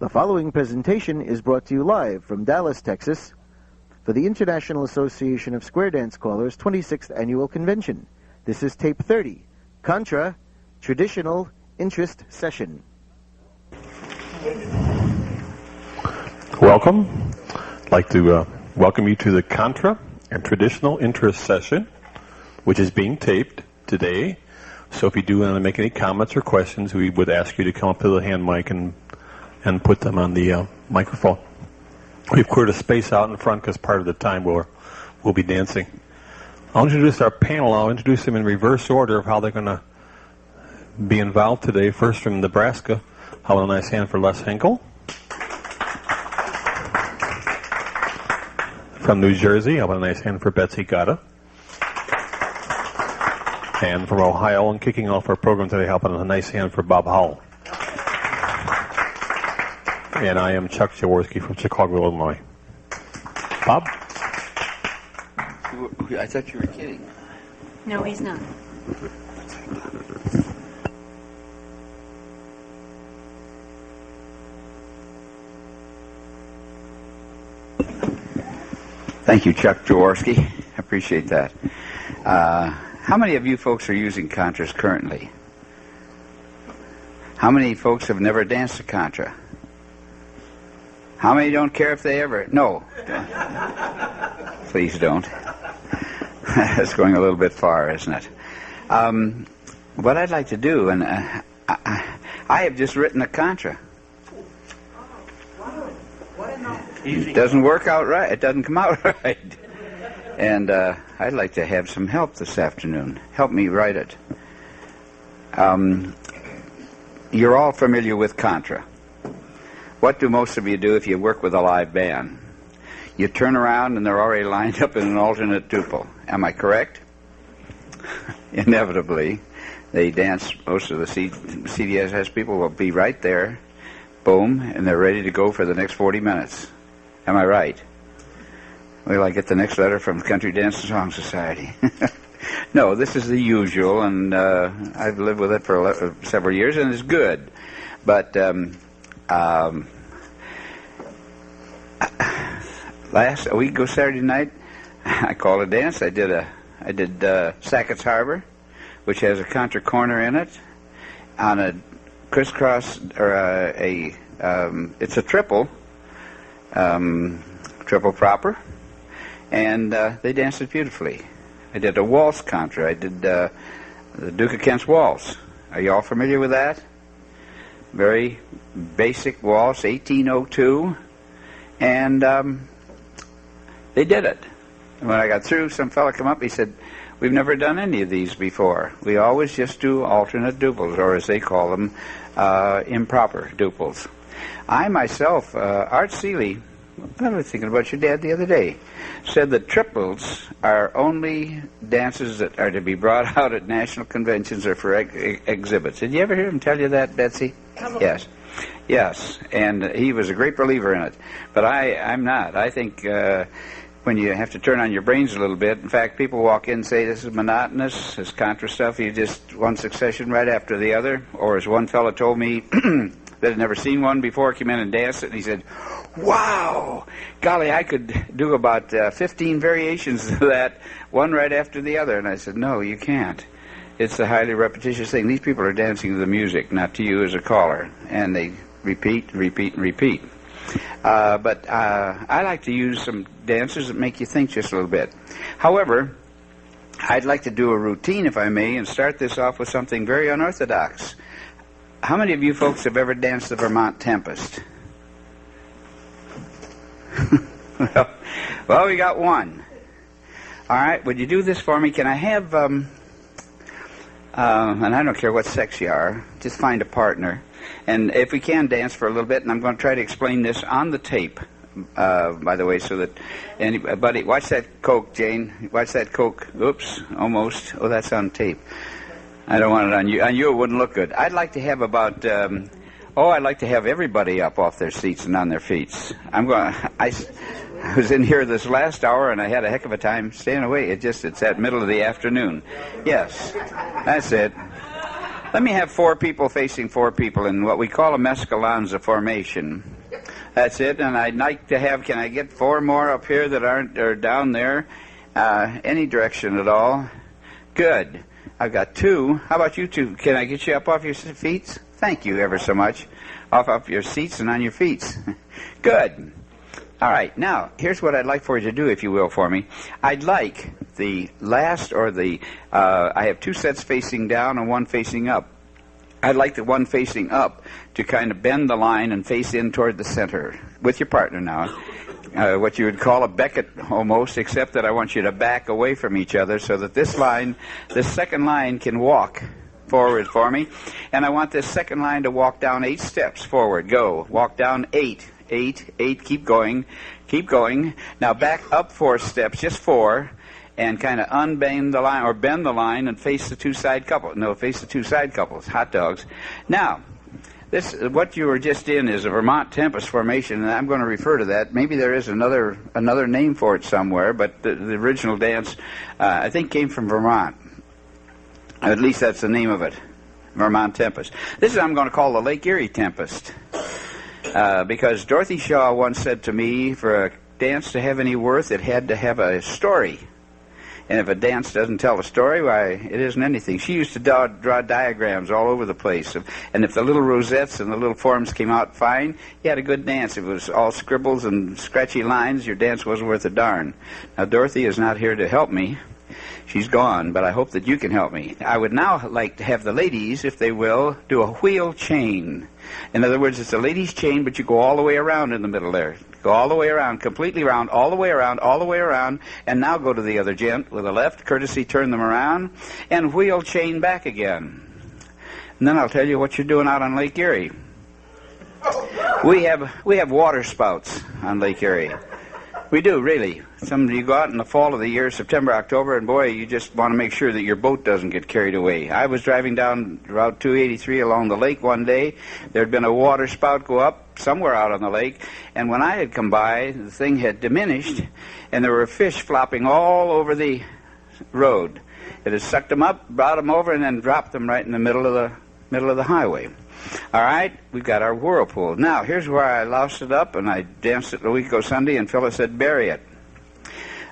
The following presentation is brought to you live from Dallas, Texas, for the International Association of Square Dance Callers 26th Annual Convention. This is tape 30, Contra, Traditional Interest Session. Welcome. I'd like to welcome you to the Contra and Traditional Interest Session, which is being taped today. So if you do want to make any comments or questions, we would ask you to come up to the hand mic and put them on the microphone. We've cleared a space out in front because part of the time we'll be dancing. I'll introduce our panel. I'll introduce them in reverse order of how they're going to be involved today. First from Nebraska, Howell and Les Henkel for Les Henkel. From New Jersey, Howell and Les Henkel for Betsy. And from Ohio, and kicking off our program today, helping a nice hand for Bob Howell. And I am Chuck Jaworski from Chicago, Illinois. Bob? I thought you were kidding. No, he's not. Thank you, Chuck Jaworski. I appreciate that. How many of you folks are using Contras currently? How many folks have never danced a Contra? How many don't care if they ever... No. Please don't. That's going a little bit far, isn't it? What I'd like to do, and I have just written a Contra. It doesn't work out right. It doesn't come out right. And I'd like to have some help this afternoon. Help me write it. You're all familiar with Contra. What do most of you do if you work with a live band? You turn around and they're already lined up in an alternate tuple. Am I correct? Inevitably. They dance, most of the CDSS people will be right there, boom, and they're ready to go for the next 40 minutes. Am I right? Well, I get the next letter from the Country Dance and Song Society. No, this is the usual, and I've lived with it for several years, and it's good. But a week ago Saturday night, I called a dance. I did Sackett's Harbor, which has a Contra corner in it, on a crisscross, or it's a triple proper, and they danced it beautifully. I did a waltz Contra. I did the Duke of Kent's waltz. Are you all familiar with that? Very basic waltz, 1802, and they did it. And when I got through, some fella came up, he said, "We've never done any of these before. We always just do alternate duples, or as they call them, improper duples." I myself, Art Seeley, I was thinking about your dad the other day, said that triples are only dances that are to be brought out at national conventions or for exhibits. Did you ever hear him tell you that, Betsy? Yes. Yes, and he was a great believer in it. But I'm not. I think when you have to turn on your brains a little bit, in fact, people walk in and say, "This is monotonous, this Contra stuff, you just one succession right after the other." Or as one fellow told me that had never seen one before, came in and danced it, and he said, "Wow, golly, I could do about 15 variations of that, one right after the other." And I said, "No, you can't. It's a highly repetitious thing. These people are dancing to the music, not to you as a caller." And they repeat, repeat, and repeat. But I like to use some dances that make you think just a little bit. However, I'd like to do a routine, if I may, and start this off with something very unorthodox. How many of you folks have ever danced the Vermont Tempest? Well, we got one. All right, would you do this for me? Can I have, and I don't care what sex you are, just find a partner. And if we can, dance for a little bit, and I'm going to try to explain this on the tape, by the way, so that anybody, watch that Coke, Jane, watch that Coke. Oops, almost. Oh, that's on tape. I don't want it on you. On you, it wouldn't look good. I'd like to have about, I'd like to have everybody up off their seats and on their feet. I was in here this last hour, and I had a heck of a time staying away. It's that middle of the afternoon. Yes, that's it. Let me have 4 people facing 4 people in what we call a mescalanza formation. That's it, and I'd like to have, can I get 4 more up here that aren't, or down there? Any direction at all? Good. I've got 2. How about you 2? Can I get you up off your feet? Thank you ever so much. Off your seats and on your feet. Good. All right, now, here's what I'd like for you to do, if you will, for me. I'd like the last, or I have 2 sets facing down and 1 facing up. I'd like the one facing up to kind of bend the line and face in toward the center with your partner now. What you would call a Beckett almost, except that I want you to back away from each other so that this second line can walk forward for me. And I want this second line to walk down 8 steps forward. Go. Walk down 8. 8, keep going. Now back up 4 steps, just 4, and kind of unbend the line, or bend the line and face the 2 side couples. No, face the 2 side couples, hot dogs. Now, what you were just in is a Vermont Tempest formation, and I'm going to refer to that. Maybe there is another name for it somewhere, but the original dance, I think, came from Vermont. At least that's the name of it, Vermont Tempest. This is I'm going to call the Lake Erie Tempest. Because Dorothy Shaw once said to me, for a dance to have any worth, it had to have a story. And if a dance doesn't tell a story, why, it isn't anything. She used to draw diagrams all over the place. And if the little rosettes and the little forms came out fine, you had a good dance. If it was all scribbles and scratchy lines, your dance wasn't worth a darn. Now, Dorothy is not here to help me. She's gone, but I hope that you can help me. I would now like to have the ladies, if they will, do a wheel chain. In other words, it's a ladies' chain, but you go all the way around in the middle there. Go all the way around, completely round, all the way around, and now go to the other gent with a left, courtesy turn them around, and wheel chain back again. And then I'll tell you what you're doing out on Lake Erie. We have water spouts on Lake Erie. We do, really. You go out in the fall of the year, September, October, and boy, you just want to make sure that your boat doesn't get carried away. I was driving down Route 283 along the lake one day. There had been a water spout go up somewhere out on the lake, and when I had come by, the thing had diminished, and there were fish flopping all over the road. It had sucked them up, brought them over, and then dropped them right in the middle of the highway. All right, we've got our whirlpool. Now, here's where I loused it up, and I danced it a week ago Sunday, and Phyllis said, bury it.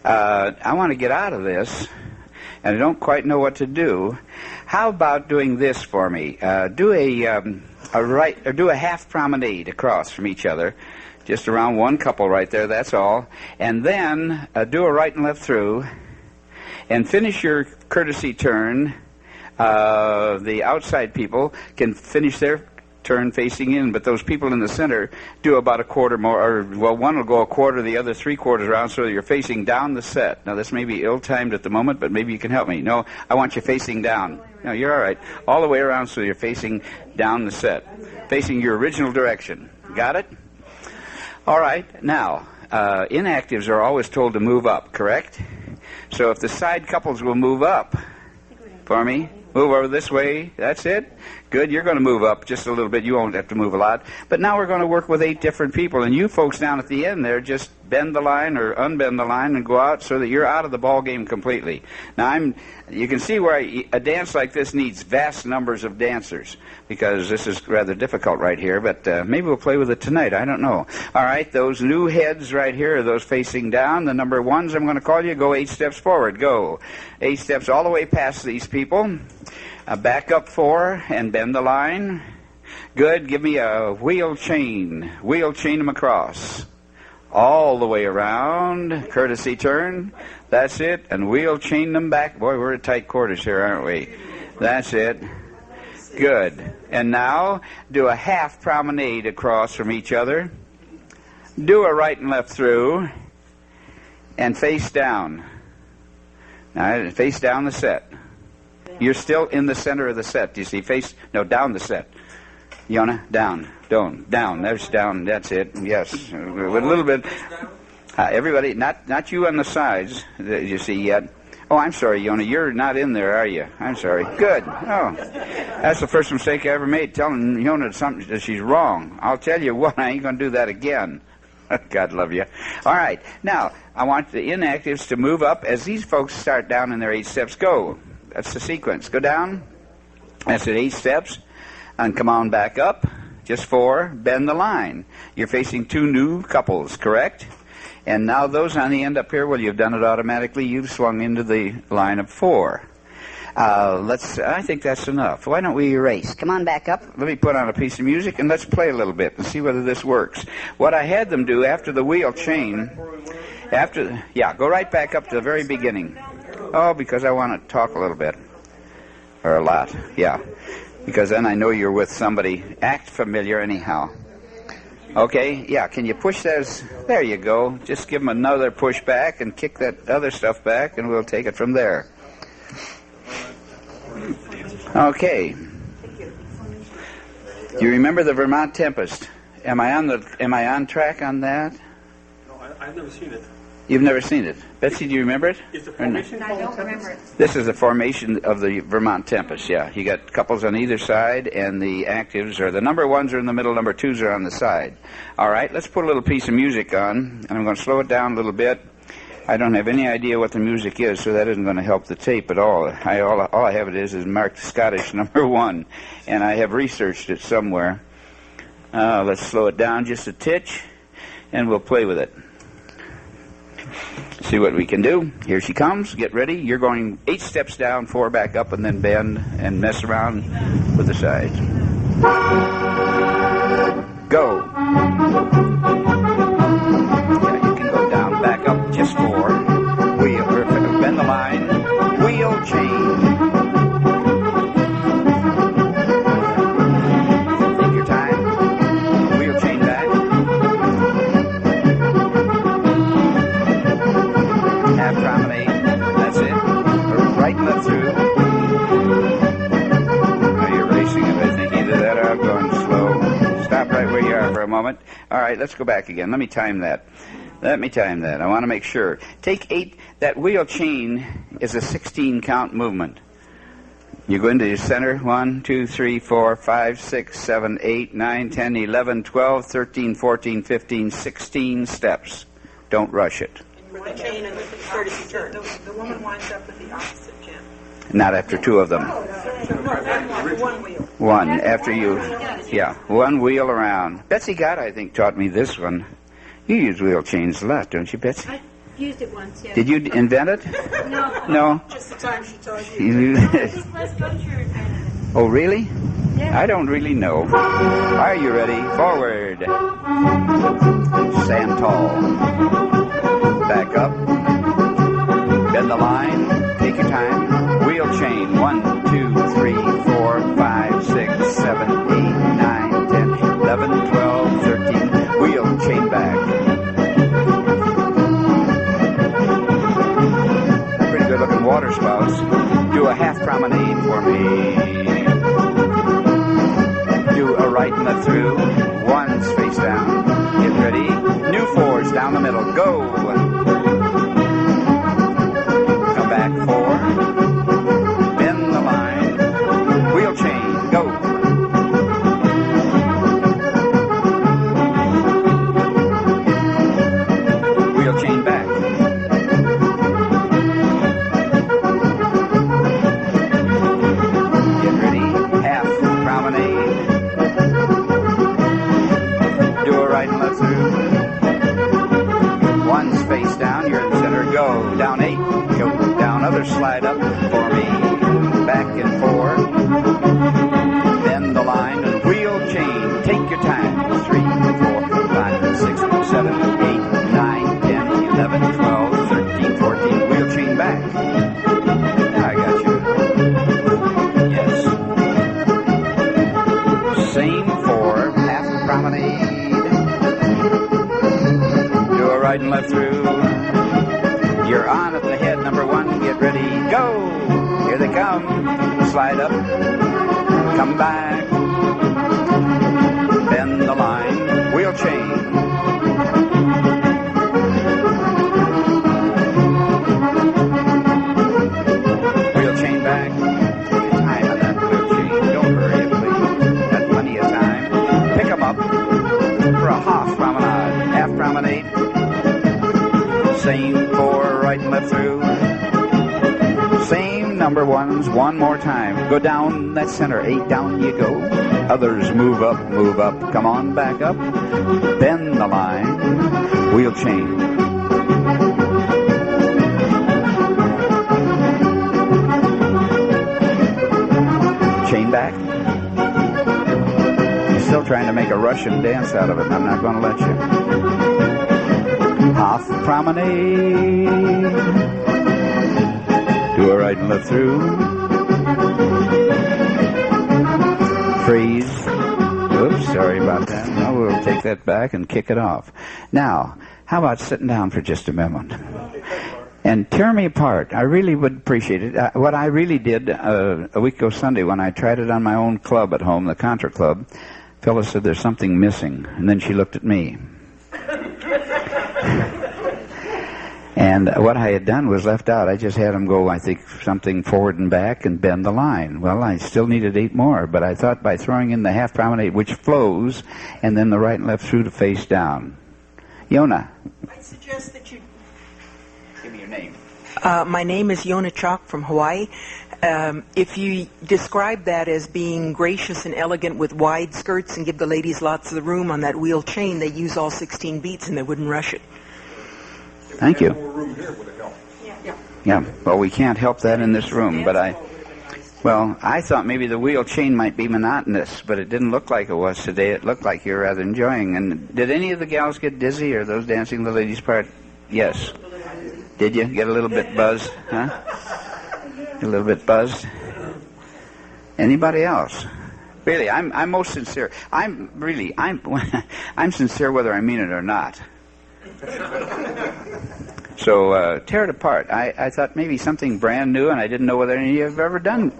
I want to get out of this, and I don't quite know what to do. How about doing this for me? Do a half promenade across from each other, just around one couple right there, that's all. And then do a right and left through, and finish your courtesy turn. The outside people can finish their turn facing in, but those people in the center do about a quarter more, or, well, one will go a quarter, the other 3/4 around, so you're facing down the set. Now, this may be ill-timed at the moment, but maybe you can help me. No, I want you facing down. No, you're all right. All the way around, so you're facing down the set, facing your original direction. Got it? All right. Now, inactives are always told to move up, correct? So if the side couples will move up for me, move over this way. That's it. Good. You're going to move up just a little bit. You won't have to move a lot. But now we're going to work with 8 different people. And you folks down at the end there, just bend the line or unbend the line and go out so that you're out of the ball game completely. Now, you can see where a dance like this needs vast numbers of dancers, because this is rather difficult right here. But maybe we'll play with it tonight. I don't know. All right. Those new heads right here are those facing down. The number ones I'm going to call you. Go 8 steps forward. Go. 8 steps all the way past these people. Back up 4 and bend the line. Good. Give me a wheel chain. Wheel chain them across. All the way around. Courtesy turn. That's it. And wheel chain them back. Boy, we're at tight quarters here, aren't we? That's it. Good. And now do a half promenade across from each other. Do a right and left through. And face down. Now, face down the set. You're still in the center of the set. Do you see? Down the set. Yona, down. Down. There's down. That's it. Yes. With a little bit. Everybody, not you on the sides, you see yet. Oh, I'm sorry, Yona. You're not in there, are you? I'm sorry. Good. Oh, that's the first mistake I ever made, telling Yona something that she's wrong. I'll tell you what, I ain't going to do that again. God love you. All right. Now, I want the inactives to move up as these folks start down in their 8 steps. Go. That's the sequence. Go down. That's it, 8 steps. And come on back up. Just 4, bend the line. You're facing 2 new couples, correct? And now those on the end up here, well, you've done it automatically. You've swung into the line of 4. I think that's enough. Why don't we erase? Come on back up. Let me put on a piece of music and let's play a little bit and see whether this works. What I had them do after the wheel chain, go right back up to the very beginning. Oh, because I want to talk a little bit. Or a lot, yeah. Because then I know you're with somebody. Act familiar anyhow. Okay, yeah, can you push those? There you go. Just give them another push back and kick that other stuff back and we'll take it from there. Okay. Do you remember the Vermont Tempest? Am I on track on that? No, I've never seen it. You've never seen it. Betsy, do you remember it? Is the formation I don't remember it. This is the formation of the Vermont Tempest, yeah. You got couples on either side, and the actives, or the number 1s are in the middle, number 2s are on the side. All right, let's put a little piece of music on, and I'm going to slow it down a little bit. I don't have any idea what the music is, so that isn't going to help the tape at all. All I have it is marked Scottish number 1, and I have researched it somewhere. Let's slow it down just a titch, and we'll play with it. See what we can do. Here she comes. Get ready. You're going 8 steps down, 4 back up, and then bend and mess around with the sides. Go. Yeah, you can go down, back up, just 4. Wheel, bend the line. Wheel change. Take your time. Wheel chain back. Half promenade. That's it. Right and left through. Now you're racing it. I think either that or I'm going slow. Stop right where you are for a moment. All right, let's go back again. Let me time that. I want to make sure. Take 8. That wheel chain is a 16 count movement. You go into your center. 1, 2, 3, 4, 5, 6, 7, 8, 9, 10, 11, 12, 13, 14, 15, 16 steps. Don't rush it. For the chain and the 30 turn. The woman winds up with the opposite chain. Not after 2 of them. No, after 1 wheel. 1 after you. Yeah, 1 wheel around. Betsy Gott, I think, taught me this one. You use wheel chains a lot, don't you, Betsy? I used it once, yeah. Did you invent it? No. No? Just the time she taught you. Just let's go through it. Oh, really? Yeah. I don't really know. Are you ready? Forward. Stand tall. Back up. Bend the line. Take your time. Wheel chain. 1, 2, 3, 4, 5, 6, 7, 8, 9, 10, 11, 12, 13. Wheel chain back. Pretty good looking water spouts. Do a half promenade for me. Do a right and left through. 1s face down. Get ready. New 4s down the middle. Go. Come back 4. Bend the line. Wheel chain. Go. Wheel chain back. Get ready. Half promenade. Do a right and left through. 1's face down. You're in the center. Go. Down 8. Go down. Other slide up for me. Back and 4. Bend the line and wheel chain. Take your time. 3, 4, 5, 6, 7, 8, 9, 10, 11, 12, 13, 14. Wheel chain back. I got you. Yes. Same 4. Half promenade. Do a right and left through. You're on at the head, number 1. Get ready. Go. Here they come. Slide up. Come back. Bend the line. Wheel chain. Wheel chain back. Take your time on that wheel chain. Don't hurry, please. Got plenty of time. Pick them up for a half promenade. Half promenade. Same 4 right and left through. Same number number ones, one more time. Go down that center, 8, down you go. Others move up, come on back up. Bend the line, wheel chain. Chain back. You're still trying to make a Russian dance out of it, and I'm not going to let you. Half promenade. Do a right and left through. Freeze. Oops, sorry about that. Now we'll take that back and kick it off. Now, how about sitting down for just a moment? And tear me apart. I really would appreciate it. What I really did a week ago Sunday when I tried it on my own club at home, the Contra Club, Phyllis said, there's something missing. And then she looked at me. And what I had done was left out. I just had them go, I think, something forward and back and bend the line. Well, I still needed 8 more, but I thought by throwing in the half promenade, which flows, and then the right and left through to face down. Yona. I suggest that you... Give me your name. My name is Yona Chalk from Hawaii. If you describe that as being gracious and elegant with wide skirts and give the ladies lots of the room on that wheel chain, they use all 16 beats and they wouldn't rush it. Thank you. Yeah, well, we can't help that in this room, but I thought maybe the wheel chain might be monotonous, but it didn't look like it was today. It looked like you were rather enjoying. And did any of the gals get dizzy, or those dancing the ladies' part? Yes. Did you get a little bit buzzed? Huh? A little bit buzzed? Anybody else? Really, I'm most sincere. I'm sincere whether I mean it or not. So tear it apart. I thought maybe something brand new, and I didn't know whether any of you have ever done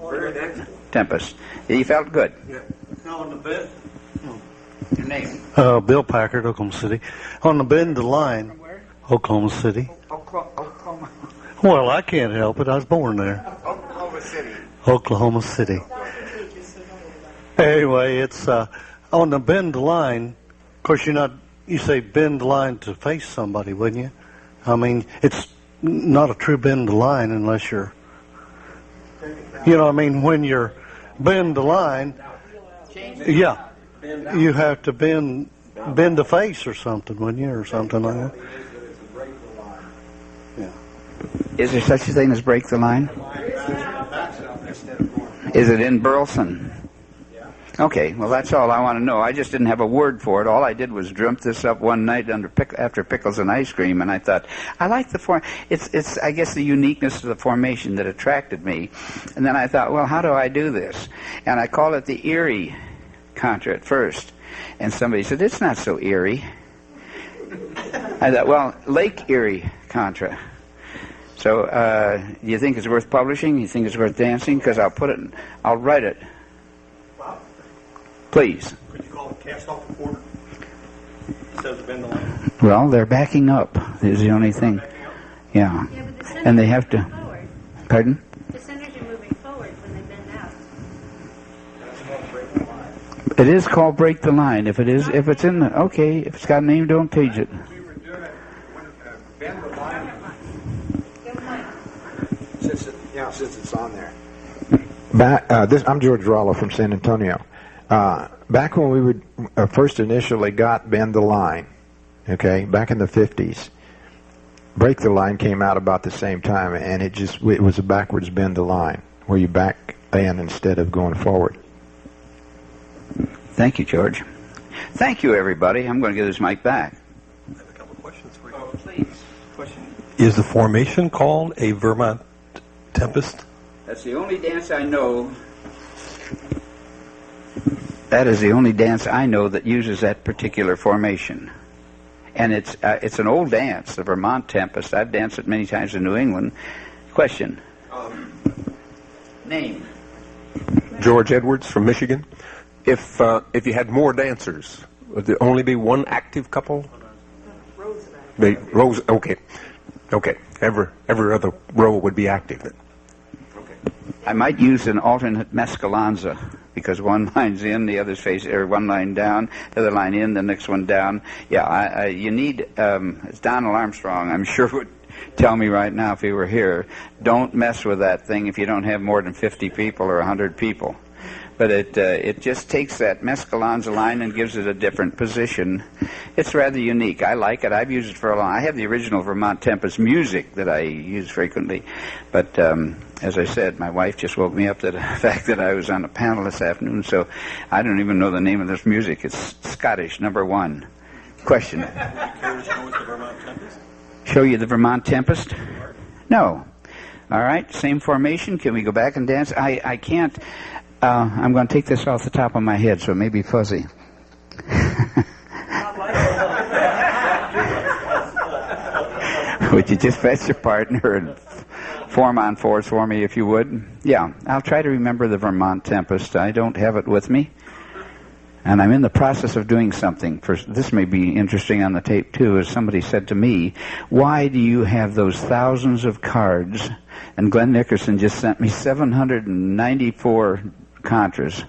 Tempest. You felt good. Yeah. On the bend. Your name? Bill Packard, Oklahoma City. On the bend the line, Oklahoma City. Oklahoma. Well, I can't help it. I was born there. Oklahoma City. Oklahoma City. Anyway, it's on the bend the line. Of course, you say bend the line to face somebody, wouldn't you? I mean, it's not a true bend the line unless you're, you know what I mean, when you're bend the line, yeah, you have to bend the face or something, wouldn't you, or something like that? Yeah. Is there such a thing as break the line? Is it in Burleson? Okay, well, that's all I want to know. I just didn't have a word for it. All I did was dreamt this up one night after pickles and ice cream, and I thought, I like the form. It's I guess the uniqueness of the formation that attracted me. And then I thought, well, how do I do this? And I called it the Erie Contra at first. And somebody said, it's not so eerie. I thought, well, Lake Erie Contra. So, do you think it's worth publishing? You think it's worth dancing? Because I'll write it. Please. Could you call it cast off the quarter? Instead of bend the line? Well, they're backing up is the only thing. Yeah. But the And they have to... Forward. Pardon? The centers are moving forward when they bend out. It is called break the line. If it's in the... Okay, if it's got a name, don't page it. We were doing it when bend the line. Since it's on there. I'm George Rollo from San Antonio. Back when we would first initially got bend the line, okay, back in the 50s, break the line came out about the same time, and it was a backwards bend the line, where you back in instead of going forward. Thank you, George. Thank you, everybody. I'm going to give this mic back. I have a couple of questions for you. Oh, please. Question. Is the formation called a Vermont Tempest? That's the only dance I know. That is the only dance I know that uses that particular formation. And it's an old dance, the Vermont Tempest. I've danced it many times in New England. Question. Name. George Edwards from Michigan. If you had more dancers, would there only be one active couple? Rows. Okay. Every other row would be active then. I might use an alternate mescalanza, because one line's in, the other's face, or one line down, the other line in, the next one down. Yeah, you need, as Donald Armstrong, I'm sure, would tell me right now if he were here, don't mess with that thing if you don't have more than 50 people or 100 people. But it just takes that mescalin's line and gives it a different position. It's rather unique. I like it. I've used it for a long. I have the original Vermont Tempest music that I use frequently. But as I said, my wife just woke me up to the fact that I was on a panel this afternoon, so I don't even know the name of this music. It's Scottish, number 1. Question. Show you the Vermont Tempest? No. All right, same formation. Can we go back and dance? I can't. I'm going to take this off the top of my head, so it may be fuzzy. Would you just fetch your partner and form on fours for me, if you would? Yeah, I'll try to remember the Vermont Tempest. I don't have it with me. And I'm in the process of doing something. This may be interesting on the tape, too, as somebody said to me, why do you have those thousands of cards? And Glenn Nickerson just sent me 794 Contras.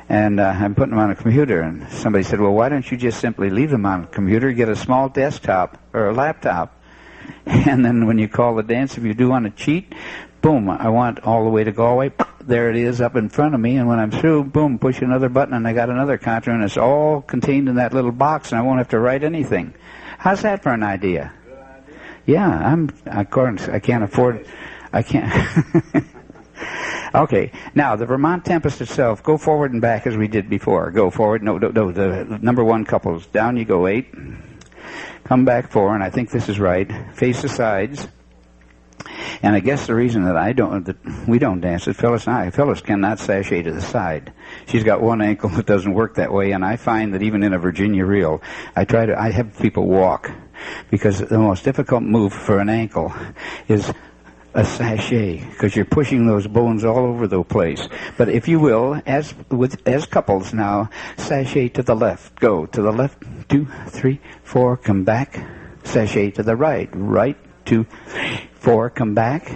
And I'm putting them on a computer. And somebody said, well, why don't you just simply leave them on a computer, get a small desktop or a laptop, and then when you call the dance, if you do want to cheat, boom, I want all the way to Galway. There it is up in front of me, and when I'm through, boom, push another button, and I got another Contra, and it's all contained in that little box, and I won't have to write anything. How's that for an idea? Good idea. Yeah, of course, I can't afford, I can't. Okay, now the Vermont Tempest itself, go forward and back as we did before. Go forward, no, the number 1 couples. Down you go, 8. Come back 4, and I think this is right. Face the sides. And I guess the reason that we don't dance it, Phyllis and I. Phyllis cannot sashay to the side. She's got one ankle that doesn't work that way, and I find that even in a Virginia reel, I have people walk, because the most difficult move for an ankle is a sashay, because you're pushing those bones all over the place. But if you will, as couples now, sashay to the left. Go to the left, 2, 3, 4, come back. Sashay to the right. Right, 2, 3, 4, come back.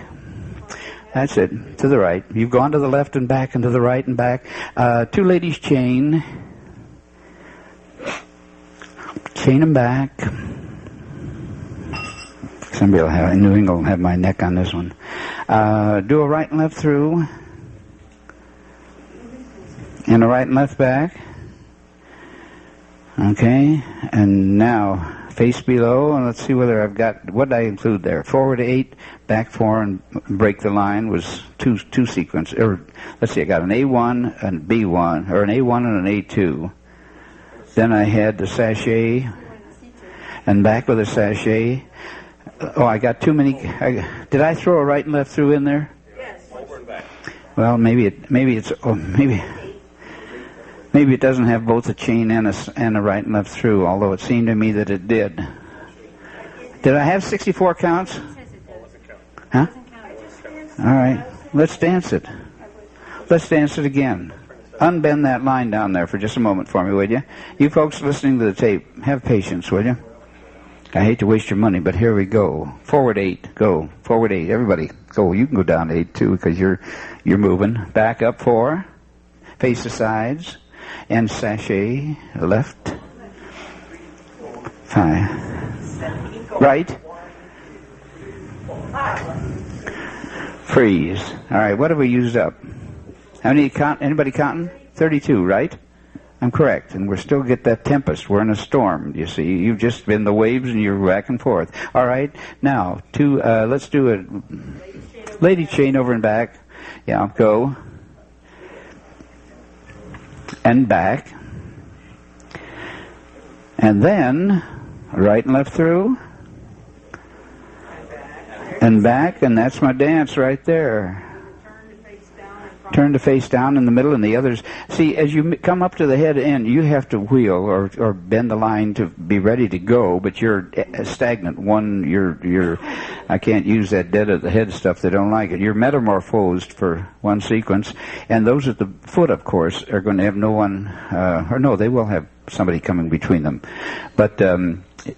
That's it, to the right. You've gone to the left and back and to the right and back. 2 ladies chain. Chain them back. Somebody will have, New England will have my neck on this one. Do a right and left through. And a right and left back. Okay, and now face below, and let's see whether I've got, what did I include there? Forward 8, back 4, and break the line was two sequence. Or let's see, I got an A1 and B1, or an A1 and an A2. Then I had the sashay, and back with a sashay. Oh, I got too many. Did I throw a right and left through in there? Yes. Well, maybe it doesn't have both a chain and a right and left through, although it seemed to me that it did. Did I have 64 counts? Huh? All right. Let's dance it. Let's dance it again. Unbend that line down there for just a moment for me, would you? You folks listening to the tape, have patience, will you? I hate to waste your money, but here we go. Forward 8, go. Forward 8, everybody, go. You can go down to 8 too, because you're moving. Back up 4, face the sides, and sashay left. 5, right. Freeze. All right, what have we used up? How many? Anybody counting? 32, right? I'm correct, and we're still get that tempest. We're in a storm, you see. You've just been the waves, and you're back and forth. All right, now, let's do a lady chain over and back. Yeah, go. And back. And then, right and left through. And back, and that's my dance right there. Turn to face down in the middle, and the others. See, as you come up to the head end, you have to wheel or bend the line to be ready to go, but you're stagnant. I can't use that dead at the head stuff. They don't like it. You're metamorphosed for one sequence, and those at the foot, of course, are going to have no one, or no, they will have somebody coming between them. But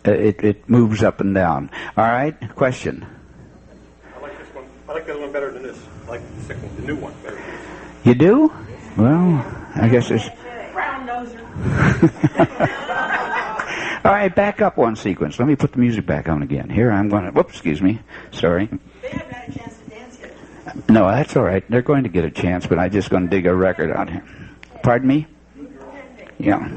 it moves up and down. All right, question? I like this one. I like the other one better than this. I like the second, the new one better. You do? Well, I guess it's... Brown noser. All right, back up one sequence. Let me put the music back on again. Here, I'm going to... Whoops, excuse me. Sorry. They haven't had a chance to dance yet. No, that's all right. They're going to get a chance, but I'm just going to dig a record out here. Pardon me? Yeah.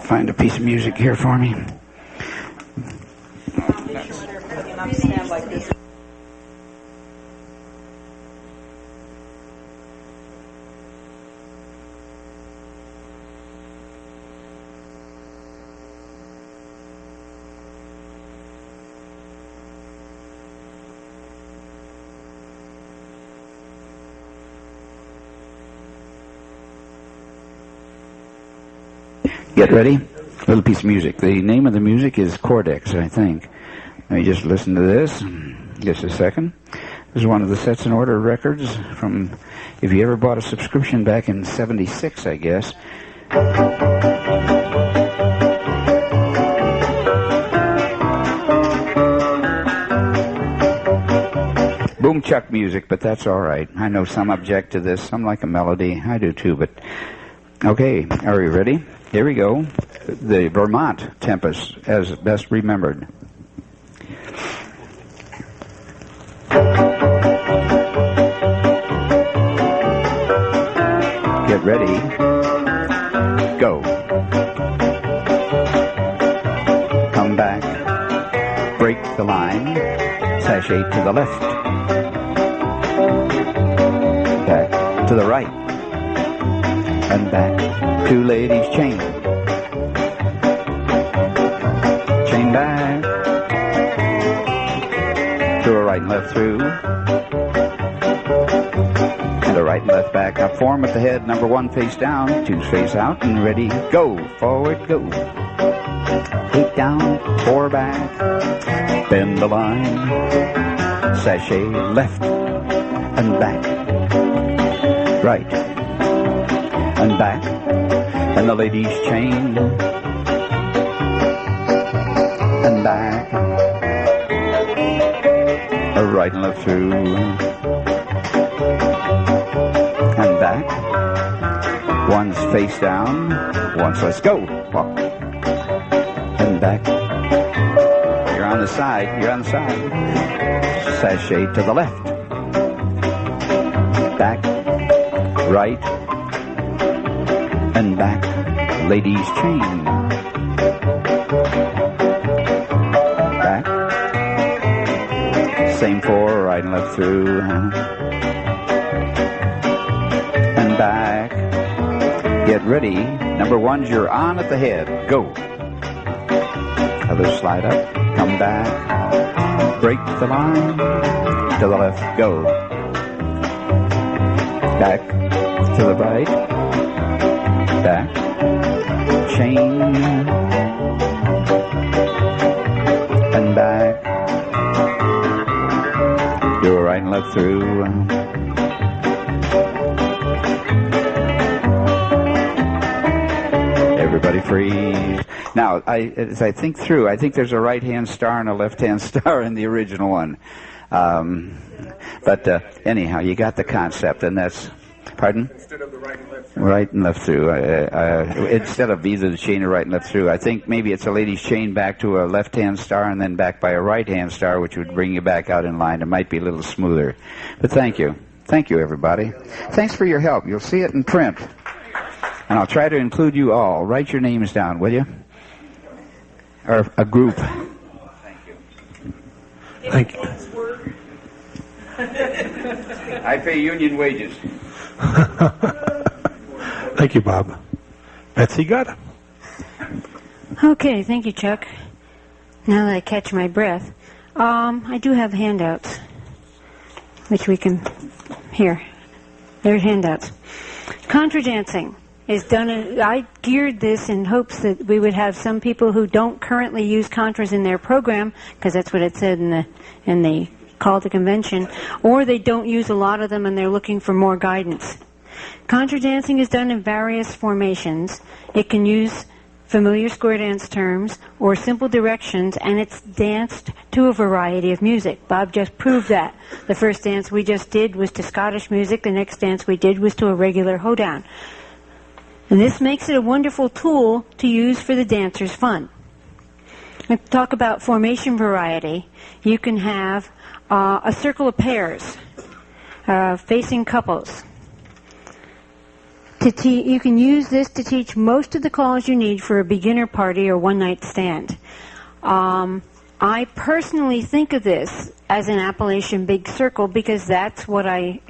Find a piece of music here for me. Stand like this. Get ready. A little piece of music. The name of the music is Cordex, I think. Let me just listen to this. Just a second. This is one of the Sets in Order records from, if you ever bought a subscription back in '76, I guess. Boom chuck music, but that's all right. I know some object to this. Some like a melody. I do too, but... Okay, are we ready? Here we go. The Vermont Tempest, as best remembered. Get ready. Go. Come back. Break the line. Sashay to the left. Back to the right. And back. Two ladies chain. Chain back. To a right and left through. And a right and left back. Now form at the head. Number one face down. Two face out. And ready. Go. Forward. Go. 8 down. 4 back. Bend the line. Sashay left. And back. Right. And back. And the ladies chain. And back. A right and left through. And back. One's face down. One's let's go. Walk. And back. You're on the side. You're on the side. Sashay to the left. Back. Right. And back. Ladies chain. Back. Same 4, right and left through. And back. Get ready. Number 1's you're on at the head. Go. Other slide up. Come back. Break the line. To the left. Go. Back. To the right. Back. Chain. And back. Do a right and left through. Everybody freeze. Now, as I think through, I think there's a right-hand star and a left-hand star in the original one. But anyhow, you got the concept, and that's... Pardon? Instead of the right and left. Right and left through. Instead of either the chain or right and left through, I think maybe it's a lady's chain back to a left-hand star and then back by a right-hand star, which would bring you back out in line. It might be a little smoother. But thank you. Thank you, everybody. Thanks for your help. You'll see it in print. And I'll try to include you all. Write your names down, will you? Or a group. Thank you. Thank you. I pay union wages. Thank you, Bob. Betsy, got it. Okay, thank you, Chuck. Now that I catch my breath, I do have handouts, which we can... Here. There's handouts. Contra dancing is done... I geared this in hopes that we would have some people who don't currently use Contras in their program, because that's what it said in the call to convention, or they don't use a lot of them and they're looking for more guidance. Contra dancing is done in various formations. It can use familiar square dance terms or simple directions, and it's danced to a variety of music. Bob just proved that. The first dance we just did was to Scottish music. The next dance we did was to a regular hoedown. And this makes it a wonderful tool to use for the dancer's fun. Let's talk about formation variety. You can have a circle of pairs facing couples. You can use this to teach most of the calls you need for a beginner party or one-night stand. I personally think of this as an Appalachian big circle because that's what I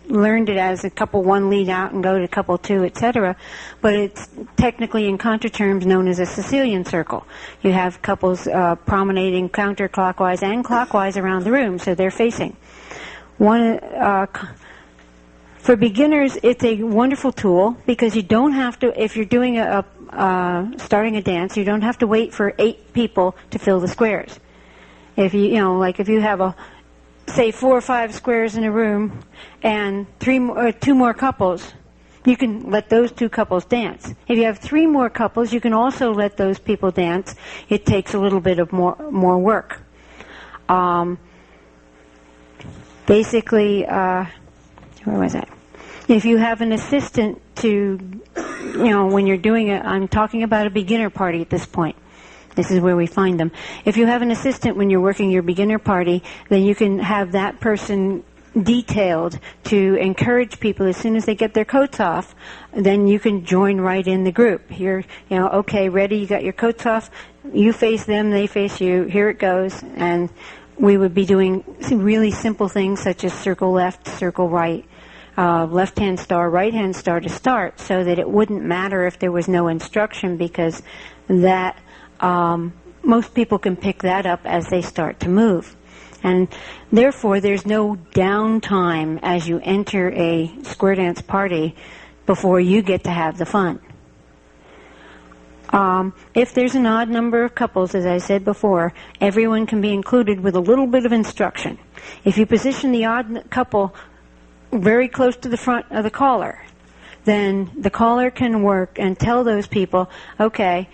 learned it as, a couple one lead out and go to couple two, etc. But it's technically in Contra terms known as a Sicilian circle. You have couples promenading counterclockwise and clockwise around the room, so they're facing. For beginners, it's a wonderful tool because you don't have to, if you're doing starting a dance, you don't have to wait for 8 people to fill the squares. If if you have say 4 or 5 squares in a room and 2 more couples, you can let those 2 couples dance. If you have 3 more couples, you can also let those people dance. It takes a little bit of more work. Basically, where was I? If you have an assistant to, when you're doing it, I'm talking about a beginner party at this point. This is where we find them. If you have an assistant when you're working your beginner party, then you can have that person detailed to encourage people as soon as they get their coats off. Then you can join right in the group. Here, okay, ready, you got your coats off, you face them, they face you, here it goes. And we would be doing some really simple things such as circle left, circle right, left-hand star, right-hand star to start, so that it wouldn't matter if there was no instruction, because that most people can pick that up as they start to move. And therefore, there's no downtime as you enter a square dance party before you get to have the fun. If there's an odd number of couples, as I said before, everyone can be included with a little bit of instruction. If you position the odd couple very close to the front of the caller, then the caller can work and tell those people, okay,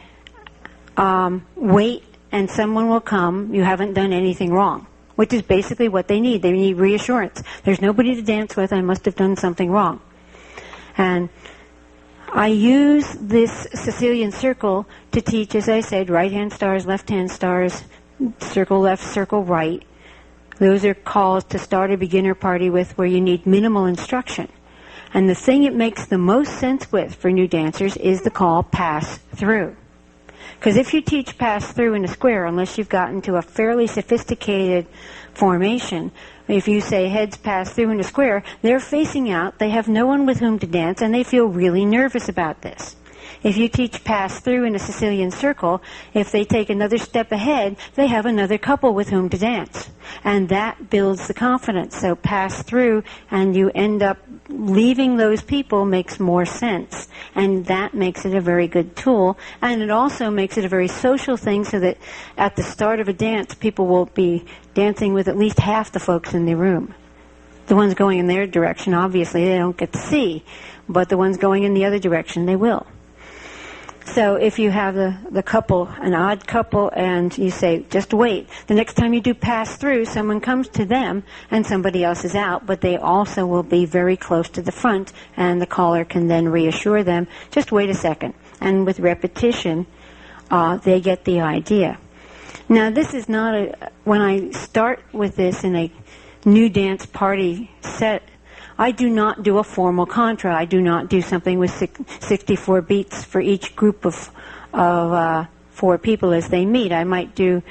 wait and someone will come, you haven't done anything wrong, which is basically what they need. They need reassurance. There's nobody to dance with, I must have done something wrong. And I use this Sicilian circle to teach, as I said, right-hand stars, left-hand stars, circle left, circle right. Those are calls to start a beginner party with where you need minimal instruction. And the thing it makes the most sense with for new dancers is the call pass through. Because if you teach pass through in a square, unless you've gotten to a fairly sophisticated formation, if you say heads pass through in a square, they're facing out, they have no one with whom to dance, and they feel really nervous about this. If you teach pass through in a Sicilian circle, if they take another step ahead, they have another couple with whom to dance. And that builds the confidence. So pass through and you end up leaving those people makes more sense. And that makes it a very good tool. And it also makes it a very social thing, so that at the start of a dance, people will be dancing with at least half the folks in the room. The ones going in their direction, obviously, they don't get to see. But the ones going in the other direction, they will. So if you have the couple, an odd couple, and you say, just wait. The next time you do pass through, someone comes to them and somebody else is out, but they also will be very close to the front, and the caller can then reassure them, just wait a second. And with repetition, they get the idea. Now, this is not when I start with this in a new dance party set, I do not do a formal contra. I do not do something with 64 beats for each group of 4 people as they meet. I might do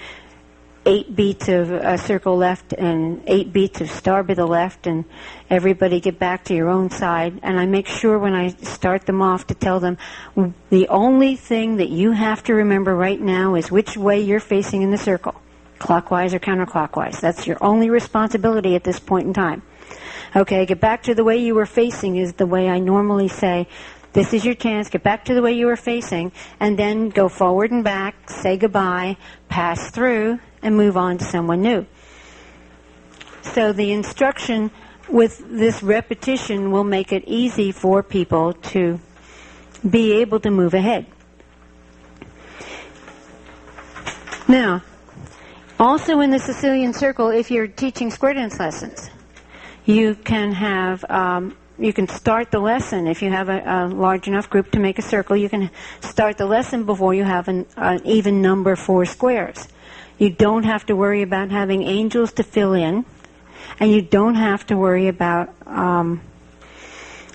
8 beats of a circle left and 8 beats of star by the left, and everybody get back to your own side. And I make sure when I start them off to tell them, the only thing that you have to remember right now is which way you're facing in the circle, clockwise or counterclockwise. That's your only responsibility at this point in time. Okay, get back to the way you were facing is the way I normally say, this is your chance, get back to the way you were facing, and then go forward and back, say goodbye, pass through, and move on to someone new. So the instruction with this repetition will make it easy for people to be able to move ahead. Now, also in the Sicilian circle, if you're teaching square dance lessons, you can have start the lesson if you have a large enough group to make a circle. You can start the lesson before you have an even number 4 squares. You don't have to worry about having angels to fill in, and you don't have to worry about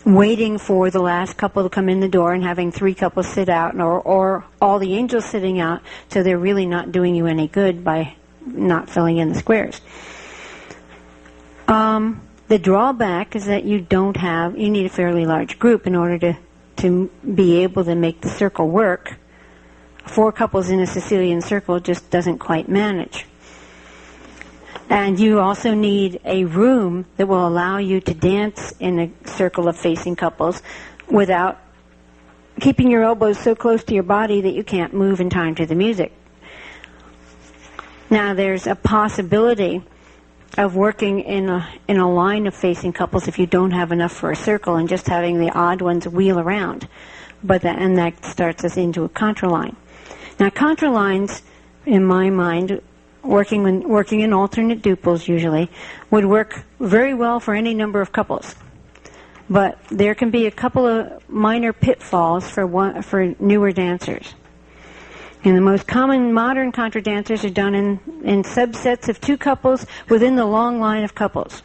waiting for the last couple to come in the door and having 3 couples sit out, or all the angels sitting out, so they're really not doing you any good by not filling in the squares. The drawback is that you need a fairly large group in order to be able to make the circle work. 4 couples in a Sicilian circle just doesn't quite manage. And you also need a room that will allow you to dance in a circle of facing couples without keeping your elbows so close to your body that you can't move in time to the music. Now, there's a possibility of working in a line of facing couples if you don't have enough for a circle and just having the odd ones wheel around. And that starts us into a contra line. Now, contra lines, in my mind, working in alternate duples usually, would work very well for any number of couples. But there can be a couple of minor pitfalls for newer dancers. And the most common modern contra dancers are done in subsets of 2 couples within the long line of couples.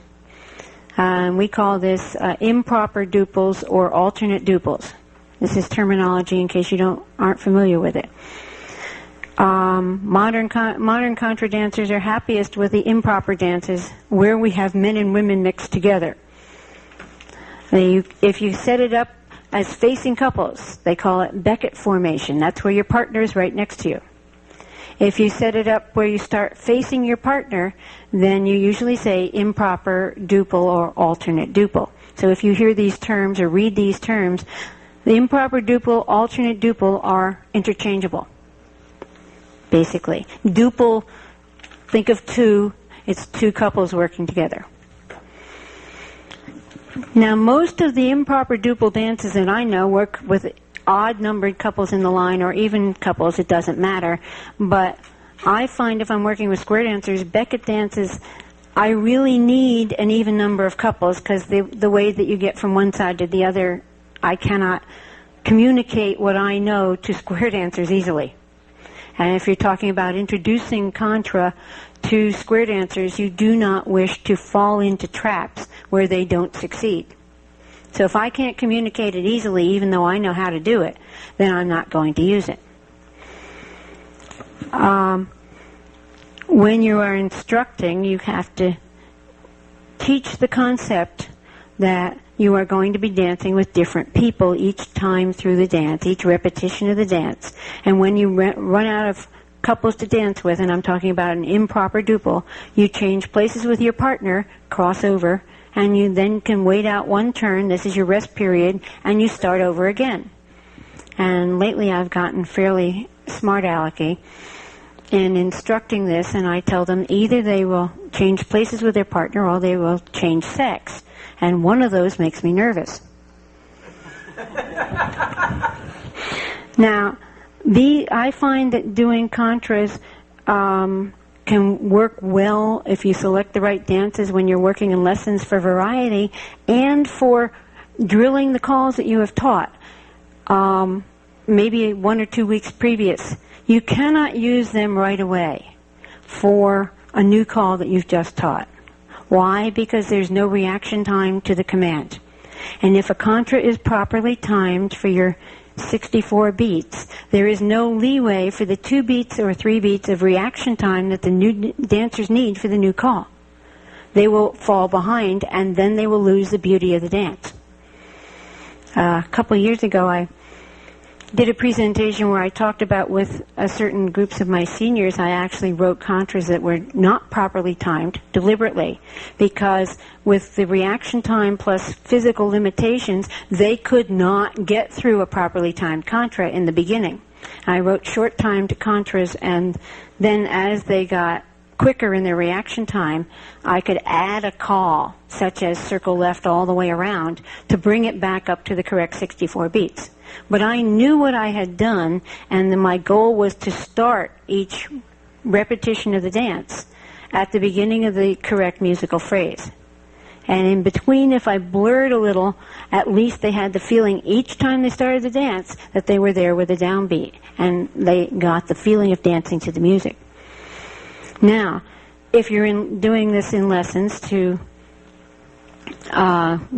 We call this improper duples or alternate duples. This is terminology in case you aren't familiar with it. Modern contra dancers are happiest with the improper dances where we have men and women mixed together. If you set it up as facing couples, they call it Beckett formation. That's where your partner is right next to you. If you set it up where you start facing your partner, then you usually say improper duple or alternate duple. So if you hear these terms or read these terms, the improper duple, alternate duple are interchangeable, basically. Duple, think of 2, it's 2 couples working together. Now, most of the improper duple dances that I know work with odd-numbered couples in the line, or even couples, it doesn't matter. But I find if I'm working with square dancers, Beckett dances, I really need an even number of couples, because the way that you get from one side to the other, I cannot communicate what I know to square dancers easily. And if you're talking about introducing contra to square dancers, you do not wish to fall into traps where they don't succeed. So if I can't communicate it easily, even though I know how to do it, then I'm not going to use it. When you are instructing, you have to teach the concept that you are going to be dancing with different people each time through the dance, each repetition of the dance. And when you run out of couples to dance with, and I'm talking about an improper duple, you change places with your partner, cross over, and you then can wait out 1 turn, this is your rest period, and you start over again. And lately I've gotten fairly smart alecky in instructing this, and I tell them either they will change places with their partner or they will change sex. And one of those makes me nervous. Now, I find that doing contras can work well if you select the right dances when you're working in lessons for variety and for drilling the calls that you have taught, maybe 1 or 2 weeks previous. You cannot use them right away for a new call that you've just taught. Why? Because there's no reaction time to the command. And if a contra is properly timed for your 64 beats, there is no leeway for the 2 beats or 3 beats of reaction time that the new dancers need for the new call. They will fall behind, and then they will lose the beauty of the dance. A couple of years ago, I did a presentation where I talked about with certain groups of my seniors, I actually wrote contras that were not properly timed deliberately, because with the reaction time plus physical limitations, they could not get through a properly timed contra in the beginning. I wrote short-timed contras, and then as they got quicker in their reaction time, I could add a call, such as circle left all the way around, to bring it back up to the correct 64 beats. But I knew what I had done, and then my goal was to start each repetition of the dance at the beginning of the correct musical phrase. And in between, if I blurred a little, at least they had the feeling each time they started the dance that they were there with a downbeat, and they got the feeling of dancing to the music. Now, if you're doing this in lessons to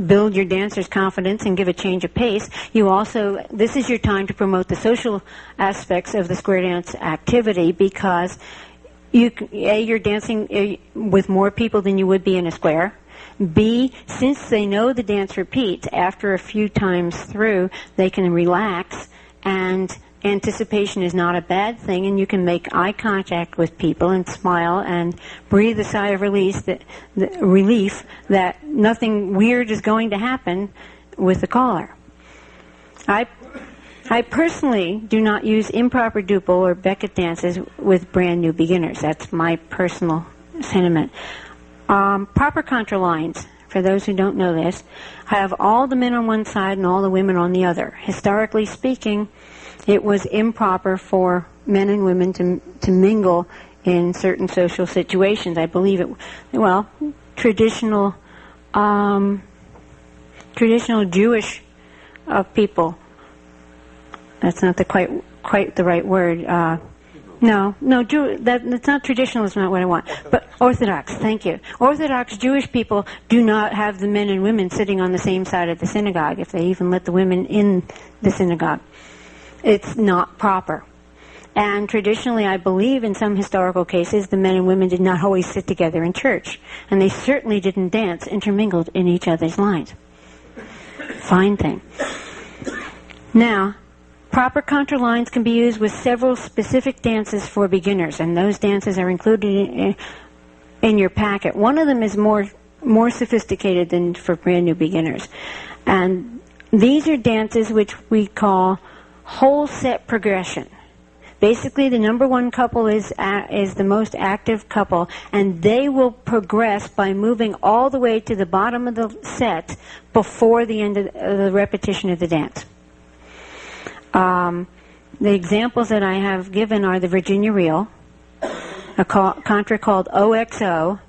build your dancer's confidence and give a change of pace, this is your time to promote the social aspects of the square dance activity, because you're dancing with more people than you would be in a square. B, since they know the dance repeats, after a few times through, they can relax, and anticipation is not a bad thing, and you can make eye contact with people and smile and breathe a sigh of relief that nothing weird is going to happen with the caller. I personally do not use improper duple or Beckett dances with brand new beginners. That's my personal sentiment. Proper contra lines, for those who don't know this, have all the men on one side and all the women on the other. Historically speaking, it was improper for men and women to mingle in certain social situations. I believe traditional Jewish people. That's not quite the right word. That's not traditional. Is not what I want. But Orthodox. Thank you. Orthodox Jewish people do not have the men and women sitting on the same side of the synagogue, if they even let the women in the synagogue. It's not proper. And traditionally, I believe in some historical cases, the men and women did not always sit together in church. And they certainly didn't dance intermingled in each other's lines. Fine thing. Now, proper contra lines can be used with several specific dances for beginners, and those dances are included in your packet. One of them is more sophisticated than for brand new beginners. And these are dances which we call whole set progression. Basically, the number one couple is the most active couple, and they will progress by moving all the way to the bottom of the set before the end of the repetition of the dance. The examples that I have given are the Virginia Reel, a contra called OXO,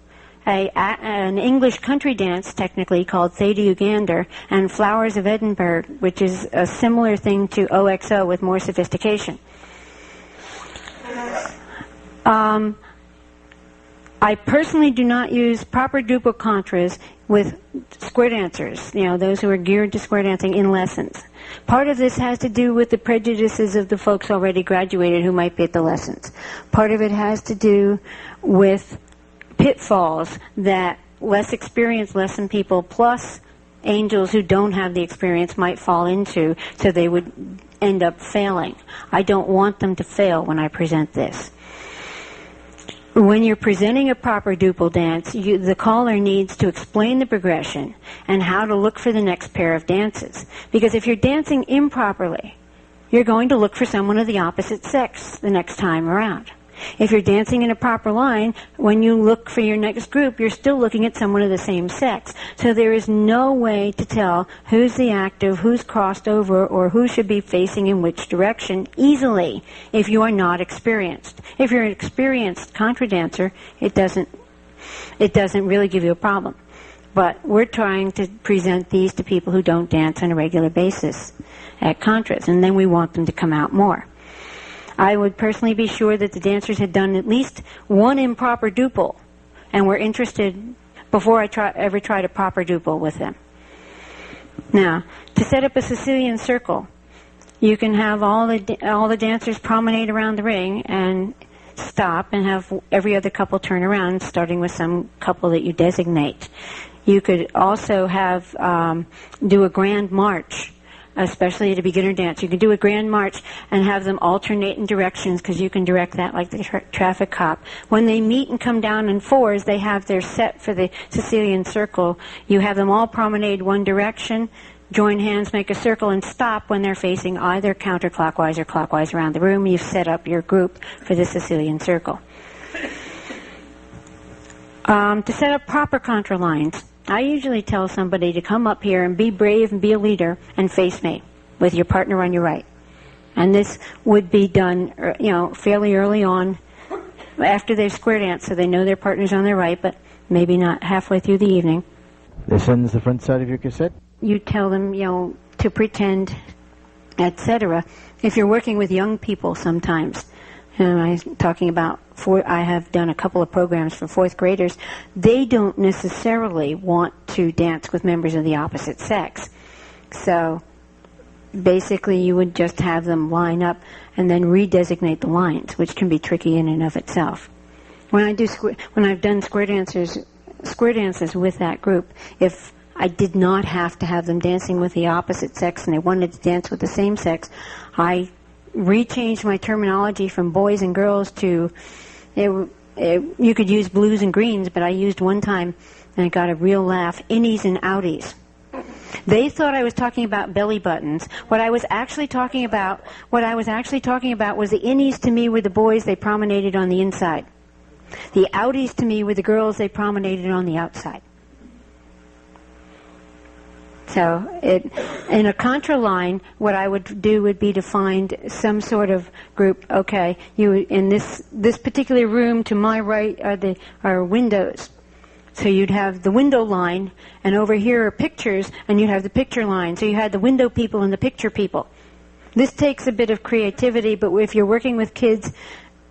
an English country dance technically called Theda Ugander, and Flowers of Edinburgh, which is a similar thing to OXO with more sophistication. I personally do not use proper duple contras with square dancers, those who are geared to square dancing in lessons. Part of this has to do with the prejudices of the folks already graduated who might be at the lessons. Part of it has to do with pitfalls that less experienced lesson people plus angels who don't have the experience might fall into, so they would end up failing. I don't want them to fail when I present this. When you're presenting a proper duple dance, the caller needs to explain the progression and how to look for the next pair of dances. Because if you're dancing improperly, you're going to look for someone of the opposite sex the next time around. If you're dancing in a proper line, when you look for your next group, you're still looking at someone of the same sex. So there is no way to tell who's the active, who's crossed over, or who should be facing in which direction easily if you are not experienced. If you're an experienced contra dancer, it doesn't really give you a problem. But we're trying to present these to people who don't dance on a regular basis at contras, and then we want them to come out more. I would personally be sure that the dancers had done at least one improper duple and were interested before I ever tried a proper duple with them. Now, to set up a Sicilian circle, you can have all the dancers promenade around the ring and stop and have every other couple turn around, starting with some couple that you designate. You could also have do a grand march, especially at a beginner dance. You can do a grand march and have them alternate in directions, because you can direct that like the traffic cop. When they meet and come down in fours, they have their set for the Sicilian circle. You have them all promenade one direction, join hands, make a circle, and stop when they're facing either counterclockwise or clockwise around the room. You've set up your group for the Sicilian circle. To set up proper contra lines, I usually tell somebody to come up here and be brave and be a leader and face me with your partner on your right. And this would be done, fairly early on after their square dance, so they know their partner's on their right, but maybe not halfway through the evening. This ends the front side of your cassette. You tell them, to pretend, etc. If you're working with young people sometimes, and I'm talking about, I have done a couple of programs for 4th graders, they don't necessarily want to dance with members of the opposite sex. So basically you would just have them line up and then redesignate the lines, which can be tricky in and of itself. When I've done square dances with that group, if I did not have to have them dancing with the opposite sex and they wanted to dance with the same sex, I rechanged my terminology from boys and girls to, you could use blues and greens, but I used one time, and I got a real laugh, innies and outies. They thought I was talking about belly buttons. What I was actually talking about was the innies to me were the boys, they promenaded on the inside. The outies to me were the girls, they promenaded on the outside. So in a contra line, what I would do would be to find some sort of group. Okay, in this particular room to my right are windows. So you'd have the window line, and over here are pictures, and you'd have the picture line. So you had the window people and the picture people. This takes a bit of creativity, but if you're working with kids,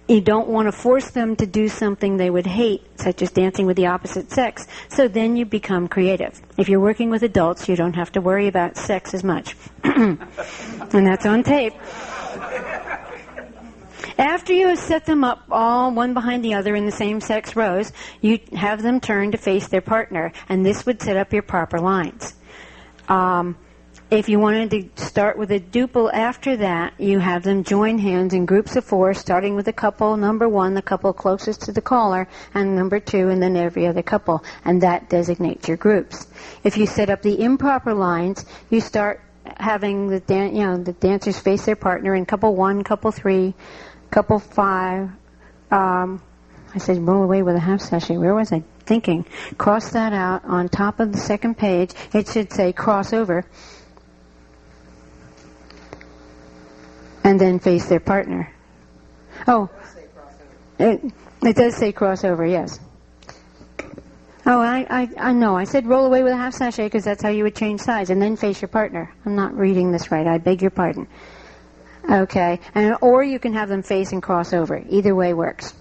you don't want to force them to do something they would hate, such as dancing with the opposite sex. So then you become creative. If you're working with adults, you don't have to worry about sex as much. And that's on tape. After you have set them up all one behind the other in the same sex rows, you have them turn to face their partner, and this would set up your proper lines. If you wanted to start with a duple after that, you have them join hands in groups of 4, starting with the couple number 1, the couple closest to the caller, and number 2, and then every other couple, and that designates your groups. If you set up the improper lines, you start having the dancers face their partner in couple 1, couple 3, couple 5. I said roll away with a half sachet. Where was I thinking? Cross that out on top of the second page. It should say crossover. And then face their partner. Oh, it does say crossover, yes. Oh, I know. I said roll away with a half sachet because that's how you would change sides, and then face your partner. I'm not reading this right. I beg your pardon. Okay, or you can have them face and cross over. Either way works.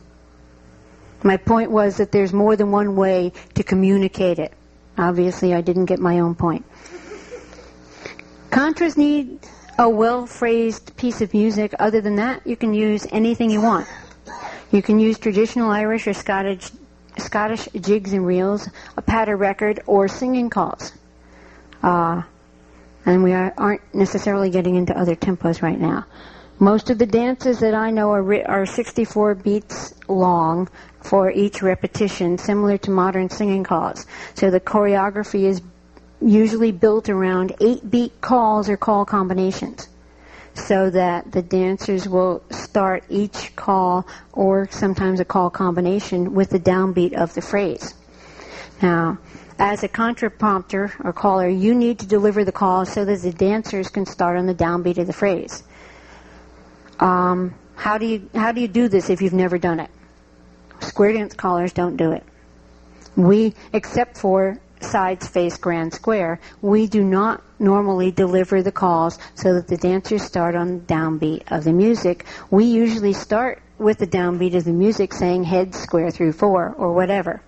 My point was that there's more than one way to communicate it. Obviously, I didn't get my own point. Contras need a well-phrased piece of music. Other than that, you can use anything you want. You can use traditional Irish or Scottish jigs and reels, a patter record, or singing calls. And we aren't necessarily getting into other tempos right now. Most of the dances that I know are 64 beats long for each repetition, similar to modern singing calls. So the choreography is usually built around 8-beat calls or call combinations, so that the dancers will start each call or sometimes a call combination with the downbeat of the phrase. Now, as a contraprompter or caller, you need to deliver the call so that the dancers can start on the downbeat of the phrase. How do you do this if you've never done it? Square dance callers don't do it. We, except for sides face grand square, we do not normally deliver the calls so that the dancers start on the downbeat of the music. We usually start with the downbeat of the music saying heads square through 4 or whatever.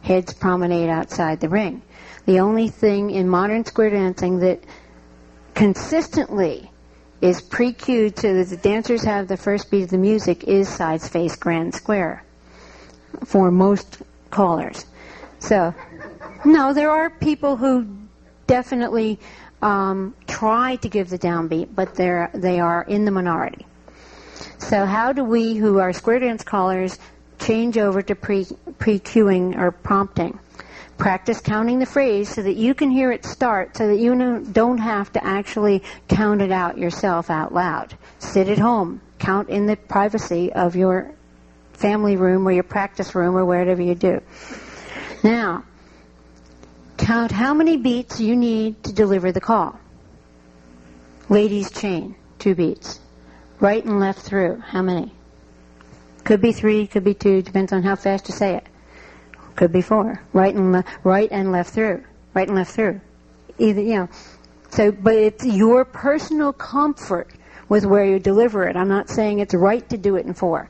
Heads promenade outside the ring. The only thing in modern square dancing that consistently is pre-cued so that the dancers have the first beat of the music is sides face grand square for most callers. So, no, there are people who definitely try to give the downbeat, but they are in the minority. So how do we, who are square dance callers, change over to pre-cueing or prompting? Practice counting the phrase so that you can hear it start, so that you don't have to actually count it out yourself out loud. Sit at home, count in the privacy of your family room or your practice room or wherever you do. Now, count how many beats you need to deliver the call. Ladies chain, 2 beats. Right and left through, how many? Could be 3, could be 2, depends on how fast you say it. Could be 4. Right and left through. right and left through. Either, you know. So, but it's your personal comfort with where you deliver it. I'm not saying it's right to do it in 4.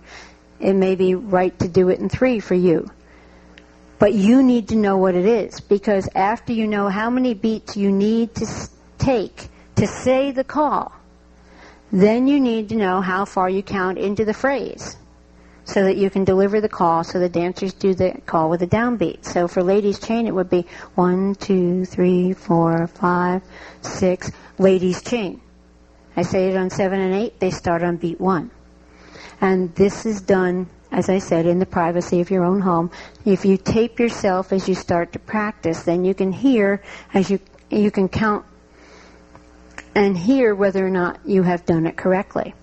It may be right to do it in 3 for you. But you need to know what it is, because after you know how many beats you need to take to say the call, then you need to know how far you count into the phrase so that you can deliver the call so the dancers do the call with a downbeat. So for ladies chain, it would be 1, 2, 3, 4, 5, 6, ladies chain. I say it on 7 and 8, they start on beat 1. And this is done, as I said, in the privacy of your own home. If you tape yourself as you start to practice, then you can hear as you can count and hear whether or not you have done it correctly.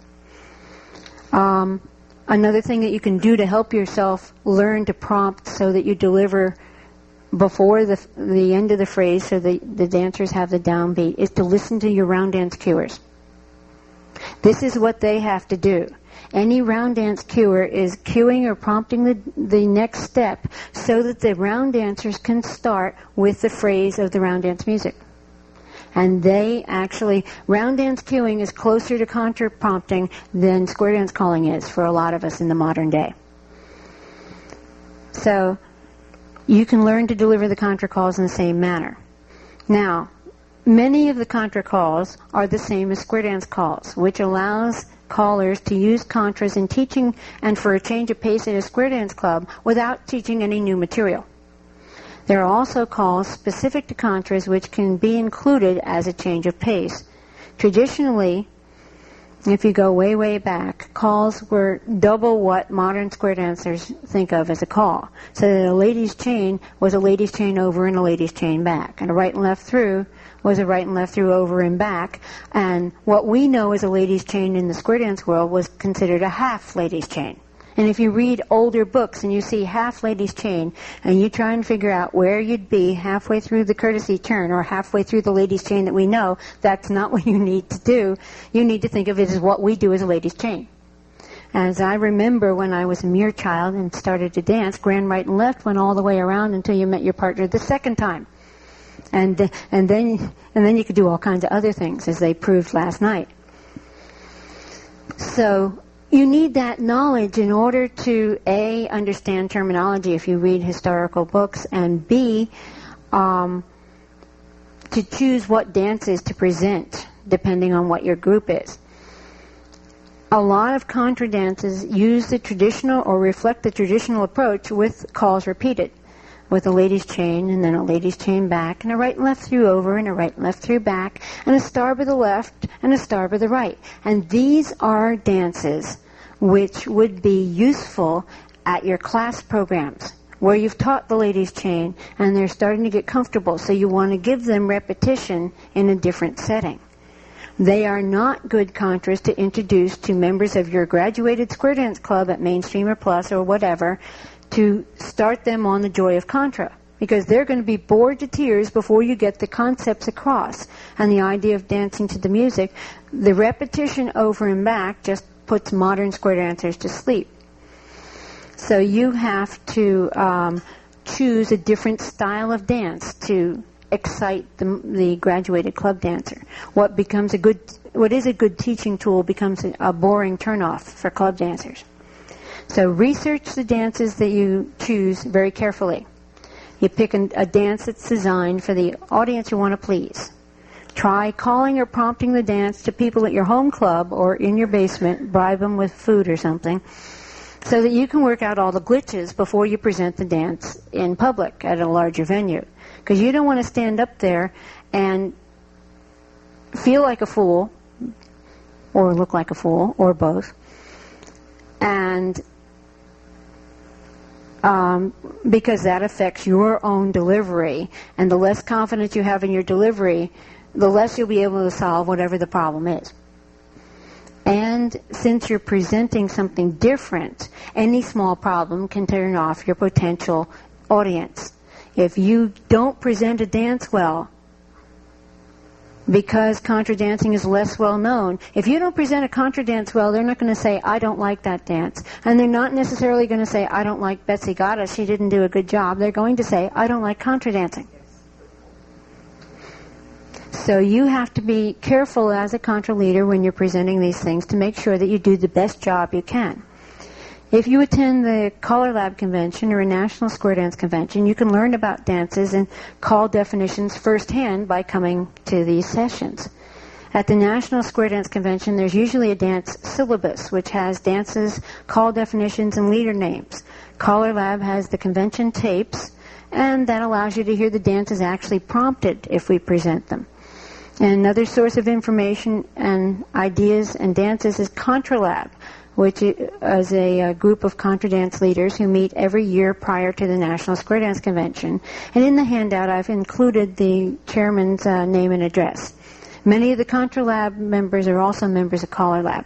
Another thing that you can do to help yourself learn to prompt so that you deliver before the end of the phrase so the dancers have the downbeat is to listen to your round dance cuers. This is what they have to do. Any round dance cuer is cueing or prompting the next step so that the round dancers can start with the phrase of the round dance music. And they actually, round dance cueing is closer to contra prompting than square dance calling is for a lot of us in the modern day. So you can learn to deliver the contra calls in the same manner. Now, many of the contra calls are the same as square dance calls, which allows callers to use contras in teaching and for a change of pace at a square dance club without teaching any new material. There are also calls specific to contras which can be included as a change of pace. Traditionally, if you go way, way back, calls were double what modern square dancers think of as a call. So that a ladies chain was a ladies chain over and a ladies chain back. And a right and left through was a right and left through over and back. And what we know as a ladies chain in the square dance world was considered a half ladies chain. And if you read older books and you see half ladies chain and you try and figure out where you'd be halfway through the courtesy turn or halfway through the ladies chain that we know, that's not what you need to do. You need to think of it as what we do as a ladies chain. As I remember when I was a mere child and started to dance, grand right and left went all the way around until you met your partner the second time. And then you could do all kinds of other things, as they proved last night. So you need that knowledge in order to, A, understand terminology if you read historical books, and B, to choose what dances to present, depending on what your group is. A lot of contra dances use the traditional or reflect the traditional approach with calls repeated, with a ladies chain and then a ladies chain back and a right and left through over and a right and left through back and a star by the left and a star by the right. And these are dances which would be useful at your class programs where you've taught the ladies chain and they're starting to get comfortable, so you want to give them repetition in a different setting. They are not good contras to introduce to members of your graduated square dance club at Mainstream or Plus or whatever, to start them on the joy of contra, because they're going to be bored to tears before you get the concepts across and the idea of dancing to the music. The repetition over and back just puts modern square dancers to sleep. So you have to choose a different style of dance to excite the graduated club dancer. What is a good teaching tool becomes a boring turnoff for club dancers. So research the dances that you choose very carefully. You pick a dance that's designed for the audience you want to please. Try calling or prompting the dance to people at your home club or in your basement, bribe them with food or something, so that you can work out all the glitches before you present the dance in public at a larger venue. Because you don't want to stand up there and feel like a fool, or look like a fool, or both, and because that affects your own delivery, and the less confidence you have in your delivery, the less you'll be able to solve whatever the problem is. And since you're presenting something different, any small problem can turn off your potential audience. If you don't present a dance well, because contra dancing is less well known, if you don't present a contra dance well, they're not going to say, I don't like that dance. And they're not necessarily going to say, I don't like Betsy Gotta, she didn't do a good job. They're going to say, I don't like contra dancing. So you have to be careful as a Contra leader when you're presenting these things to make sure that you do the best job you can. If you attend the CALLERLAB convention or a National Square Dance convention, you can learn about dances and call definitions firsthand by coming to these sessions. At the National Square Dance Convention, there's usually a dance syllabus, which has dances, call definitions, and leader names. CALLERLAB has the convention tapes, and that allows you to hear the dances actually prompted if we present them. And another source of information and ideas and dances is ContraLab, which is a group of Contra dance leaders who meet every year prior to the National Square Dance Convention. And in the handout, I've included the chairman's name and address. Many of the ContraLab members are also members of CALLERLAB.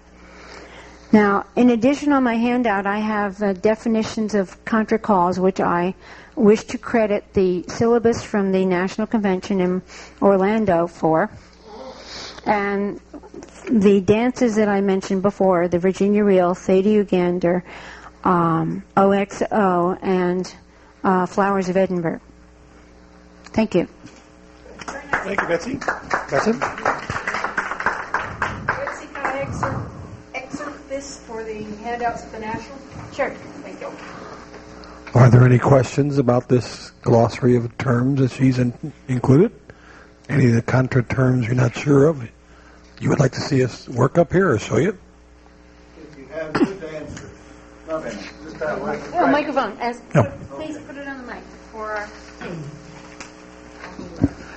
Now, in addition, on my handout, I have definitions of Contra calls, which I wish to credit the syllabus from the National Convention in Orlando for. And the dances that I mentioned before, the Virginia Reel, Theta Ugander, OXO, and Flowers of Edinburgh. Thank you. Thank you, Betsy. Betsy, can I excerpt this for the handouts at the National? Sure. Thank you. Are there any questions about this glossary of terms that she's included? Any of the Contra terms you're not sure of? You would like to see us work up here or show you? If you have good answers. No, man, just that way. Oh, microphone. No. Please put it on the mic for.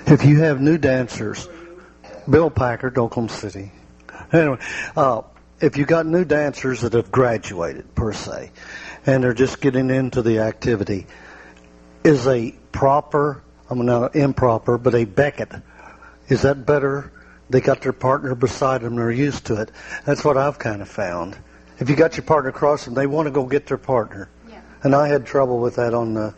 If you have new dancers, Bill Packard, Oklahoma City. Anyway, if you got new dancers that have graduated, per se, and they're just getting into the activity, is a proper, not improper, but a Beckett, is that better? They got their partner beside them, they're used to it. That's what I've kind of found. If you got your partner across them, they want to go get their partner. Yeah. And I had trouble with that on the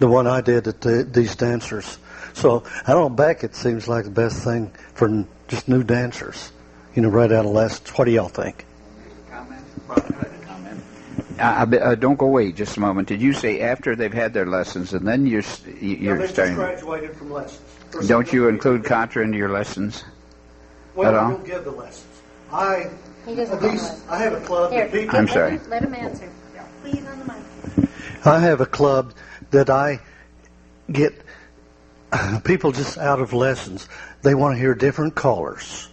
one I did at these dancers. So, I don't know, Beckett seems like the best thing for just new dancers, right out of lessons. What do y'all think? Don't go away just a moment. Did you say after they've had their lessons and then you're starting? Graduated from lessons. Don't you include Contra into your lessons? Well, I don't give the lessons. I have a club that people... I'm sorry. Let him answer. Please, on the mic. I have a club that I get people just out of lessons. They want to hear different callers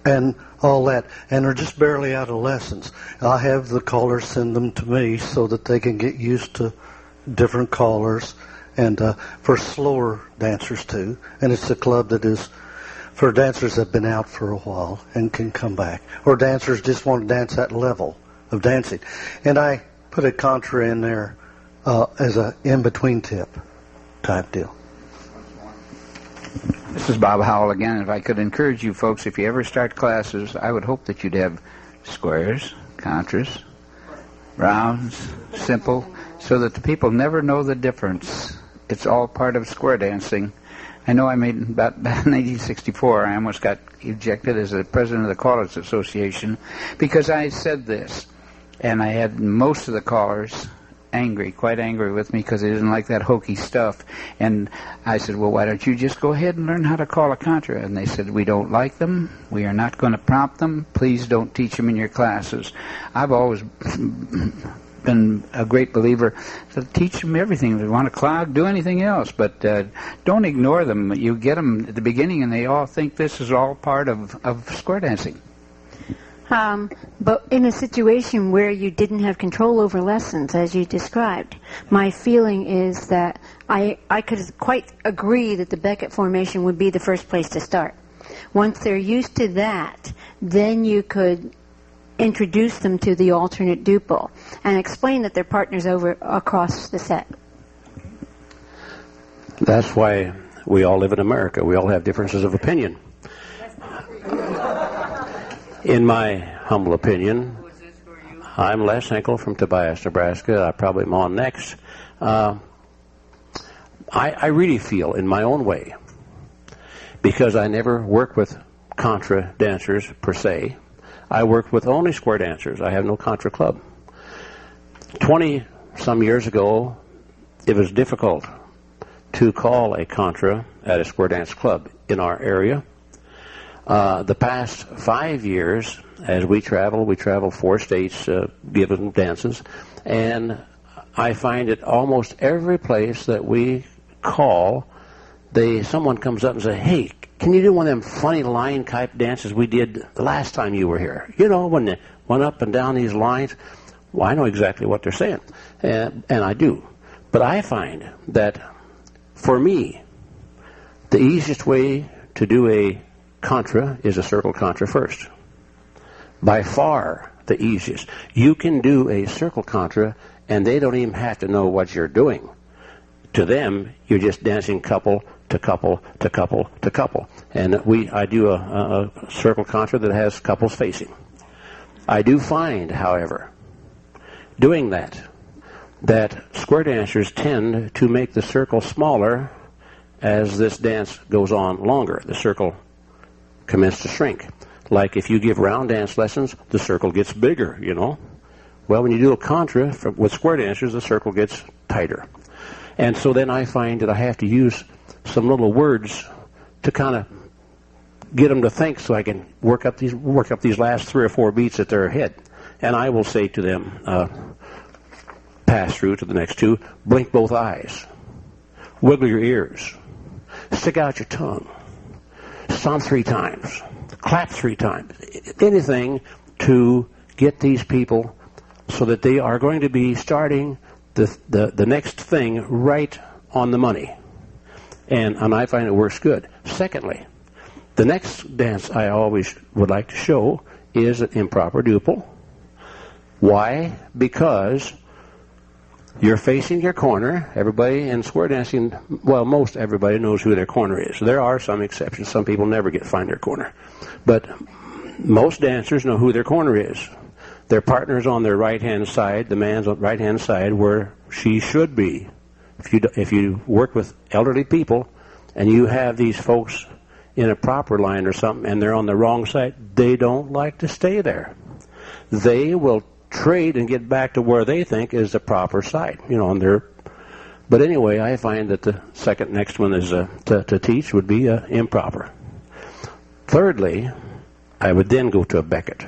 and all that, and they're just barely out of lessons. I have the callers send them to me so that they can get used to different callers, and for slower dancers too. And it's a club that is for dancers that have been out for a while and can come back, or dancers just want to dance that level of dancing. And I put a Contra in there as a in-between tip type deal. This is Bob Howell again. If I could encourage you folks, if you ever start classes, I would hope that you'd have squares, Contras, rounds, simple, so that the people never know the difference. It's all part of square dancing. I know I made about in 1964, I almost got ejected as the president of the Callers Association because I said this, and I had most of the callers quite angry with me because they didn't like that hokey stuff. And I said, well, why don't you just go ahead and learn how to call a Contra? And they said, we don't like them. We are not going to prompt them. Please don't teach them in your classes. I've always been a great believer to teach them everything. If they want to clog, do anything else, but don't ignore them. You get them at the beginning and they all think this is all part of square dancing. But in a situation where you didn't have control over lessons, as you described, my feeling is that I could quite agree that the Beckett formation would be the first place to start. Once they're used to that, then you could introduce them to the alternate duple and explain that they're partners across the set. That's why we all live in America. We all have differences of opinion. In my humble opinion, I'm Les Henkel from Tobias, Nebraska. I probably am on next. I really feel in my own way, because I never worked with Contra dancers per se. I worked with only square dancers. I have no Contra club. 20-some years ago, it was difficult to call a Contra at a square dance club in our area. The past 5 years, as we travel 4 states giving dances, and I find it almost every place that we call, someone comes up and says, "Hey, can you do one of them funny line type dances we did the last time you were here? You know, when they went up and down these lines." Well, I know exactly what they're saying, and I do. But I find that, for me, the easiest way to do a Contra is a circle Contra first. By far the easiest. You can do a circle Contra, and they don't even have to know what you're doing. To them, you're just dancing couple to couple to couple to couple. And I do a circle Contra that has couples facing. I do find, however, doing that square dancers tend to make the circle smaller as this dance goes on longer. The circle commences to shrink. Like if you give round dance lessons, the circle gets bigger, you know. Well, when you do a Contra with square dancers, the circle gets tighter. And so then I find that I have to use some little words to kind of get them to think, so I can work up these last 3 or 4 beats at their head. And I will say to them, pass through to the next 2, blink both eyes, wiggle your ears, stick out your tongue, stomp 3 times, clap 3 times, anything to get these people so that they are going to be starting the next thing right on the money. And I find it works good. Secondly, the next dance I always would like to show is an improper duple. Why? Because you're facing your corner. Everybody in square dancing, well, most everybody knows who their corner is. There are some exceptions. Some people never find their corner. But most dancers know who their corner is. Their partner's on their right-hand side, the man's on the right-hand side where she should be. If you work with elderly people and you have these folks in a proper line or something and they're on the wrong side, they don't like to stay there. They will trade and get back to where they think is the proper side, you know, on their. But anyway, I find that the second next one is to teach would be improper. Thirdly, I would then go to a Beckett.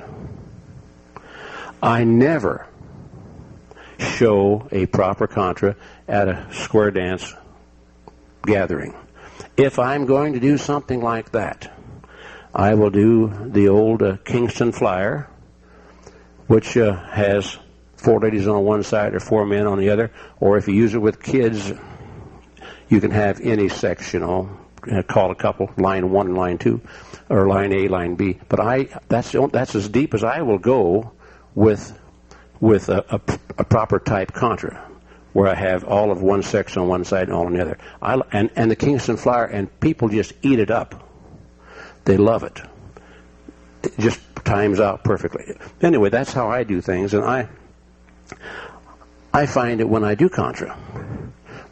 I never show a proper Contra at a square dance gathering. If I'm going to do something like that, I will do the old Kingston Flyer, which has 4 ladies on one side or 4 men on the other. Or if you use it with kids, you can have any sex, you know, call a couple, line 1 and line 2, or line A, line B. But that's as deep as I will go with a proper type Contra, where I have all of one sex on one side and all on the other. And the Kingston Flyer, and people just eat it up. They love it. It just times out perfectly. Anyway, that's how I do things, and I find that when I do Contra,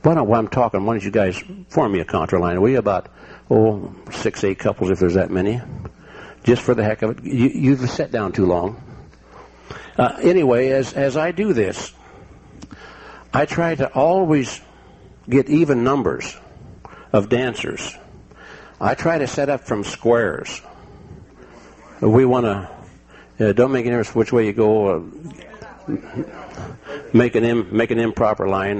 while I'm talking, why don't you guys form me a Contra line? We about 6, 8 couples if there's that many, just for the heck of it. You've sat down too long. Anyway, as I do this, I try to always get even numbers of dancers. I try to set up from squares. We want to don't make any difference which way you go. Make an improper line.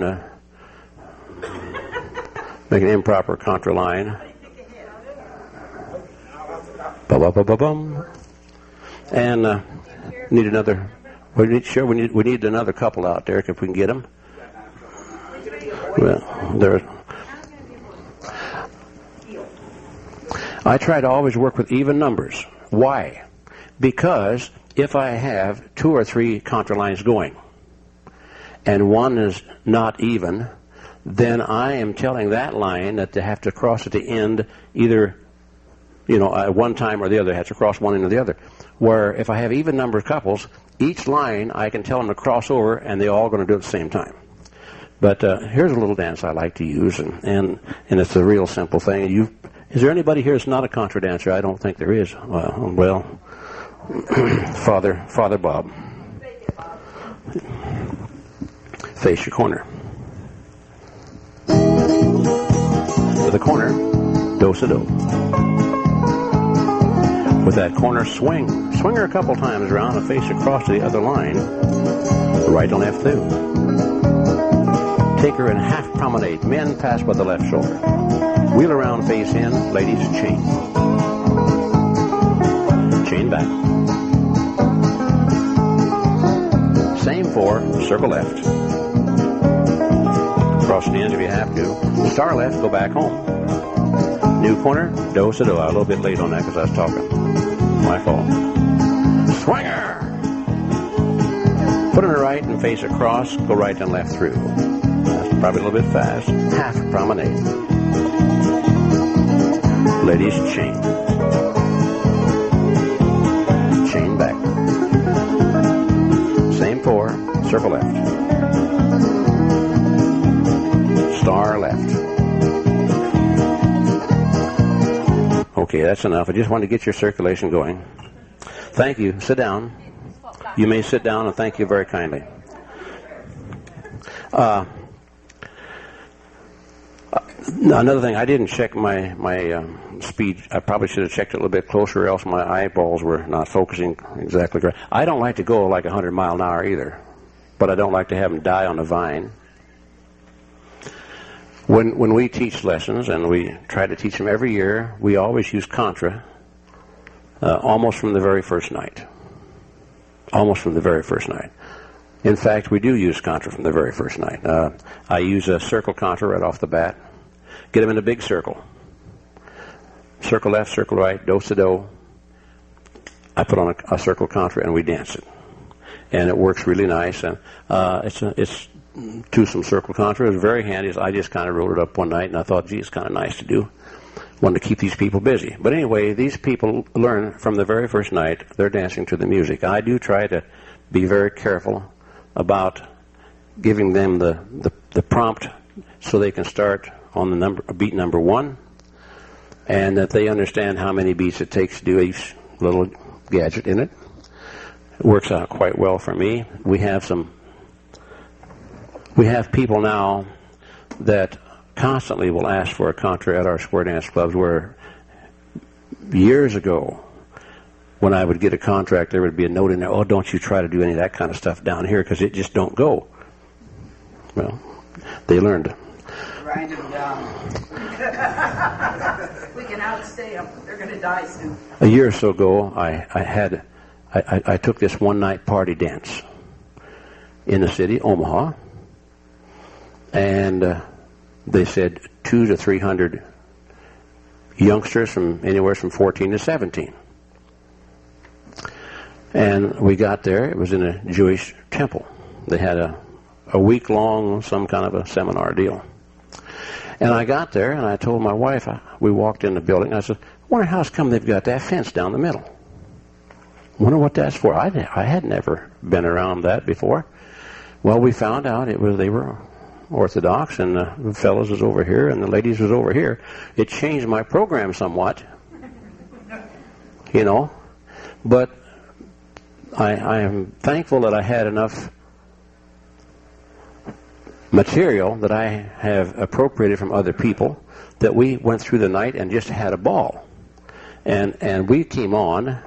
Make an improper Contra line. Ba-ba-ba-ba-bum. And need another. We need another couple out there if we can get them. Well, I try to always work with even numbers. Why? Because if I have 2 or 3 Contra lines going, and one is not even, then I am telling that line that they have to cross at the end either, at one time or the other. They have to cross one end or the other. Where if I have even number of couples, each line I can tell them to cross over, and they're all going to do it at the same time. But here's a little dance I like to use, and it's a real simple thing. Is there anybody here that's not a Contra dancer? I don't think there is. Well, Father Bob. Face your corner. to the corner, do-si-do. With that corner swing her a couple times around and face across to the other line, right and left through. Take her in half promenade, men pass by the left shoulder. Wheel around, face in, ladies chain. Chain back. Same 4, circle left. Cross the ends if you have to. Star left, go back home. New corner, do-si-do. I'm a little bit late on that because I was talking. My fault. Swinger! Put in the right and face across, go right and left through. That's probably a little bit fast. Half promenade. Ladies chain. Chain back. Same 4, circle left. Star left. Okay, that's enough. I just wanted to get your circulation going. Thank you. Sit down. You may sit down, and thank you very kindly. Another thing, I didn't check my speed. I probably should have checked it a little bit closer, or else my eyeballs were not focusing exactly correct. I don't like to go like 100 miles an hour either, but I don't like to have them die on the vine. When we teach lessons, and we try to teach them every year, we always use Contra almost from the very first night. Almost from the very first night. In fact, we do use Contra from the very first night. I use a circle Contra right off the bat. Get them in a big circle. Circle left, circle right, do-si-do. I put on a circle Contra and we dance it. And it works really nice. And it's to some circle Contra. It was very handy. I just kind of wrote it up one night and I thought, gee, it's kind of nice to do. Wanted to keep these people busy. But anyway, these people learn from the very first night. They're dancing to the music. I do try to be very careful about giving them the prompt so they can start on the beat number 1, and that they understand how many beats it takes to do each little gadget in it. It works out quite well for me. We have people now that constantly will ask for a Contra at our square dance clubs, where years ago when I would get a contract, there would be a note in there, oh, don't you try to do any of that kind of stuff down here because it just don't go. Well, they learned. Grind them down. We can outstay them. They're going to die soon. A year or so ago, I took this one-night party dance in the city, Omaha, and they said 200 to 300 youngsters from anywhere from 14 to 17. And we got there. It was in a Jewish temple. They had a week-long, some kind of a seminar deal. And I got there, and I told my wife, we walked in the building, I said, I wonder how come they've got that fence down the middle. Wonder what that's for. I had never been around that before. Well, we found out they were Orthodox, and the fellows was over here, and the ladies was over here. It changed my program somewhat, you know. But I am thankful that I had enough material that I have appropriated from other people that we went through the night and just had a ball. And we came on.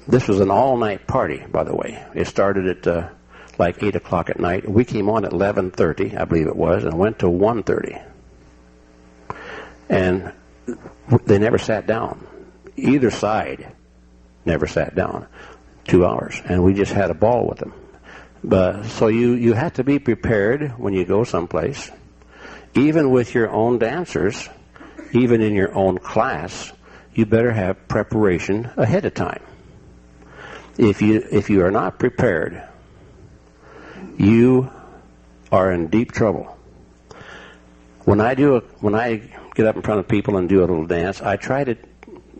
This was an all-night party, by the way. It started at like 8 o'clock at night. We came on at 11:30, I believe it was, and went to 1:30. And they never sat down. Either side never sat down. 2 hours. And we just had a ball with them. So you have to be prepared when you go someplace. Even with your own dancers, even in your own class, you better have preparation ahead of time. If you are not prepared, you are in deep trouble. When I get up in front of people and do a little dance, I try to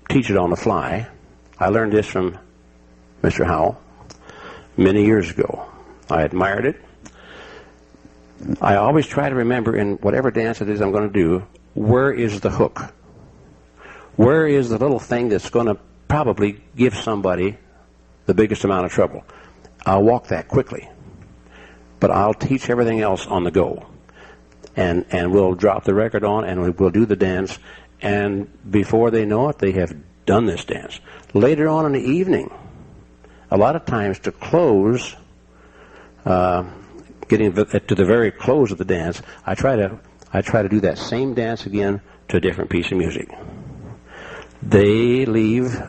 teach it on the fly. I learned this from Mr. Howell many years ago. I admired it. I always try to remember in whatever dance it is I'm going to do, where is the hook? Where is the little thing that's going to probably give somebody the biggest amount of trouble? I'll walk that quickly, but I'll teach everything else on the go. and we'll drop the record on, and we'll do the dance, and before they know it, they have done this dance. Later on in the evening, a lot of times to close, getting to the very close of the dance, I try to do that same dance again to a different piece of music. They leave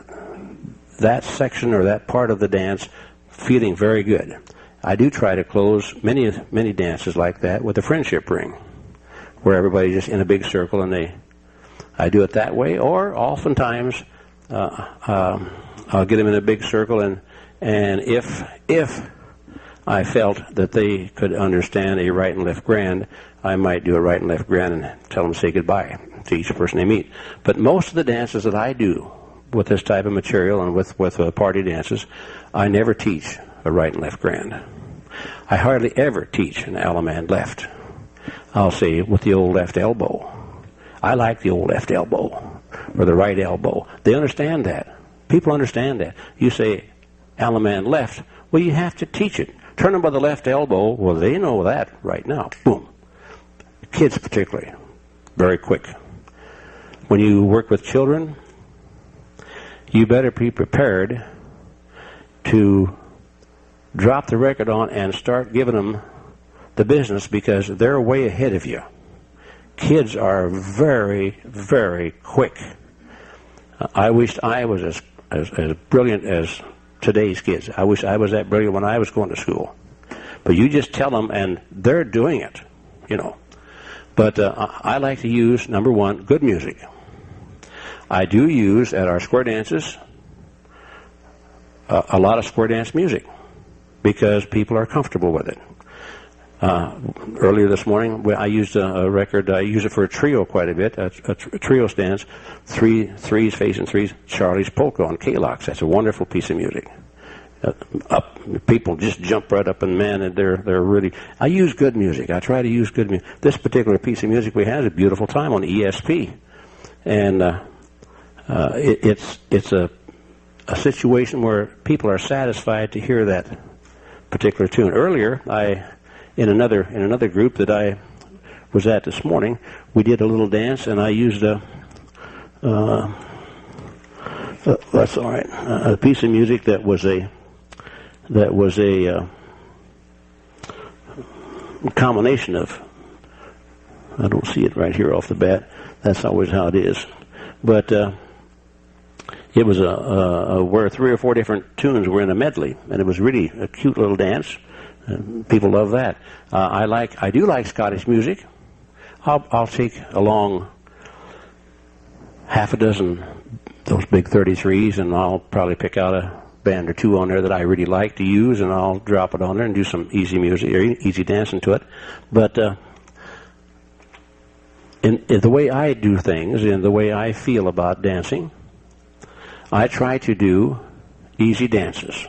that section or that part of the dance feeling very good. I do try to close many dances like that with a friendship ring, where everybody's just in a big circle, and I do it that way. Or oftentimes I'll get them in a big circle, and if I felt that they could understand a right and left grand, I might do a right and left grand and tell them to say goodbye to each person they meet. But most of the dances that I do with this type of material and with party dances, I never teach a right and left grand. I hardly ever teach an Allemande left. I'll say with the old left elbow. I like the old left elbow or the right elbow. They understand that. People understand that. You say Allemande left, well, you have to teach it. Turn them by the left elbow, well, they know that right now. Boom. Kids particularly, very quick. When you work with children, you better be prepared to drop the record on and start giving them the business, because they're way ahead of you. Kids are very, very quick. I wish I was as brilliant as today's kids. I wish I was that brilliant when I was going to school. But you just tell them, and they're doing it, you know. But I like to use, number one, good music. I do use, at our square dances, a lot of square dance music, because people are comfortable with it. Earlier this morning, I used a record. I use it for a trio quite a bit. A trio stance, threes facing threes. Charlie's Polka on K-Locks. That's a wonderful piece of music. People just jump right up, and man, and they're really. I use good music. I try to use good music. This particular piece of music we had is a beautiful time on ESP, and it's a situation where people are satisfied to hear that particular tune. Earlier, in another group that I was at this morning, we did a little dance, and I used that's all right, a piece of music that was a combination of, I don't see it right here off the bat. That's always how it is, but it was where 3 or 4 different tunes were in a medley, and it was really a cute little dance. People love that. I do like Scottish music. I'll take along half a dozen those big 33s, and I'll probably pick out a band or two on there that I really like to use, and I'll drop it on there and do some easy music or easy dancing to it. But in the way I do things, in the way I feel about dancing, I try to do easy dances.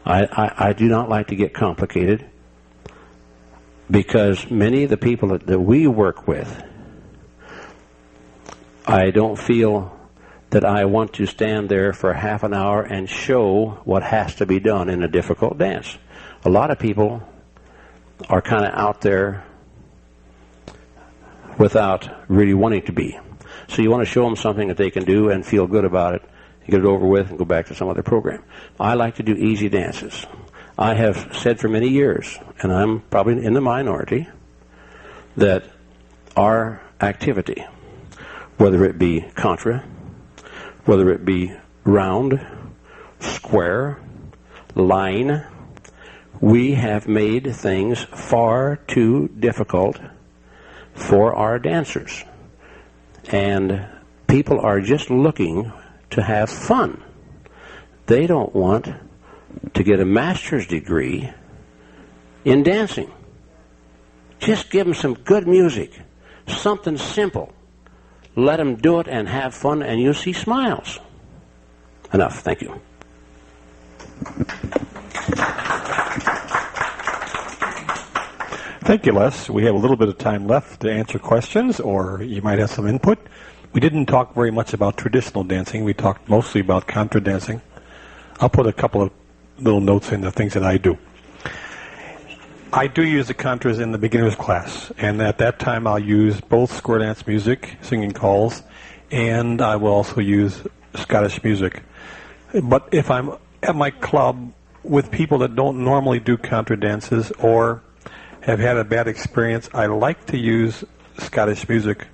I do not like to get complicated, because many of the people that we work with, I don't feel that I want to stand there for half an hour and show what has to be done in a difficult dance. A lot of people are kind of out there without really wanting to be. So you want to show them something that they can do and feel good about it, get it over with, and go back to some other program. I like to do easy dances. I have said for many years, and I'm probably in the minority, that our activity, whether it be contra, whether it be round, square, line, we have made things far too difficult for our dancers. And people are just looking to have fun. They don't want to get a master's degree in dancing. Just give them some good music, something simple. Let them do it and have fun, and you'll see smiles. Enough. Thank you. Thank you, Les. We have a little bit of time left to answer questions, or you might have some input. We didn't talk very much about traditional dancing. We talked mostly about contra dancing. I'll put a couple of little notes in the things that I do. I do use the Contras in the beginner's class, and at that time I'll use both square dance music, singing calls, and I will also use Scottish music. But if I'm at my club with people that don't normally do Contra dances or have had a bad experience, I like to use Scottish music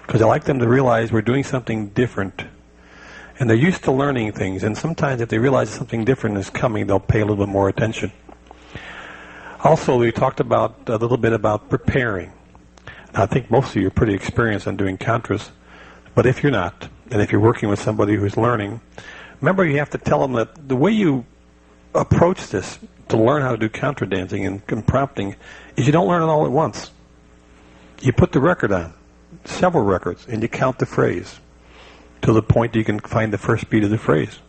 because I like them to realize we're doing something different. And they're used to learning things, and sometimes if they realize something different is coming, they'll pay a little bit more attention. Also, we talked about a little bit about preparing. I think most of you are pretty experienced in doing Contras, but if you're not, and if you're working with somebody who's learning, remember you have to tell them that the way you approach this to learn how to do Contra dancing and prompting is you don't learn it all at once. You put the record on, several records, and you count the phrase to the point you can find the first beat of the phrase.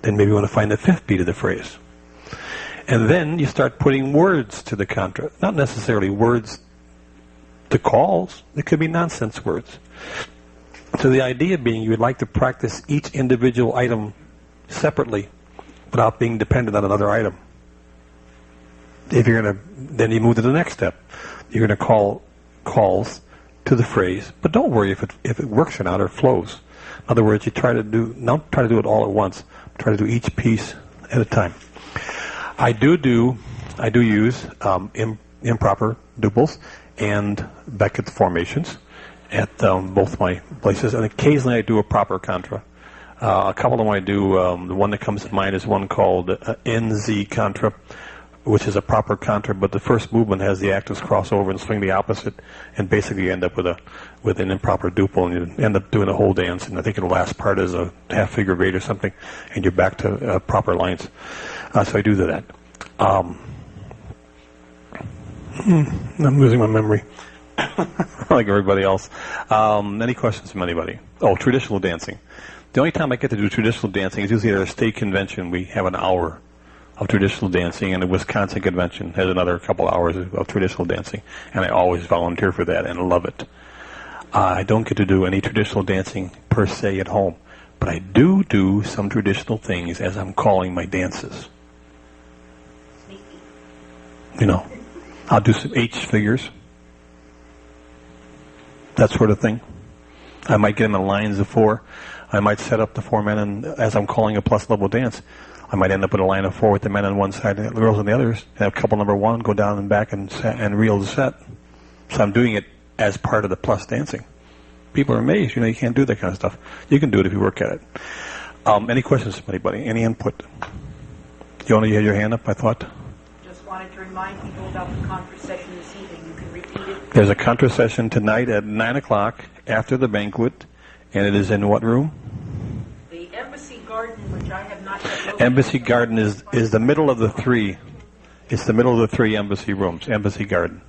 Then maybe you want to find the fifth beat of the phrase. And then you start putting words to the Contra. Not necessarily words to calls. It could be nonsense words. So the idea being you would like to practice each individual item separately without being dependent on another item. If you're going to, then you move to the next step. You're going to call calls to the phrase, but don't worry if it works or not or flows. In other words, you don't try to do it all at once. Try to do each piece at a time. I do use improper duples and Beckett formations at both my places, and occasionally I do a proper Contra. A couple of them I do. The one that comes to mind is one called NZ Contra, which is a proper Contra, but the first movement has the actors cross over and swing the opposite, and basically you end up with an improper duple, and you end up doing a whole dance, and I think the last part is a half figure eight or something, and you're back to proper lines. So I do that. I'm losing my memory, like everybody else. Any questions from anybody? Oh, traditional dancing. The only time I get to do traditional dancing is usually at a state convention. We have an hour of traditional dancing, and the Wisconsin convention has another couple hours of traditional dancing, and I always volunteer for that and love it. I don't get to do any traditional dancing per se at home, but I do some traditional things as I'm calling my dances. You know, I'll do some H figures, that sort of thing. I might get them in lines of four. I might set up the four men, and as I'm calling a plus level dance, I might end up with a line of four with the men on one side and the girls on the others, and have couple number one, go down and back and reel the set. So I'm doing it as part of the plus dancing. People are amazed, you can't do that kind of stuff. You can do it if you work at it. Any questions from anybody? Any input? Yona, you had your hand up, I thought. Just wanted to remind people about the Contra session this evening. You can repeat it. There's a Contra session tonight at 9 o'clock after the banquet, and it is in what room? The Embassy Garden, which I have not yet located. Embassy Garden is the middle of the three. It's the middle of the three embassy rooms. Embassy Garden.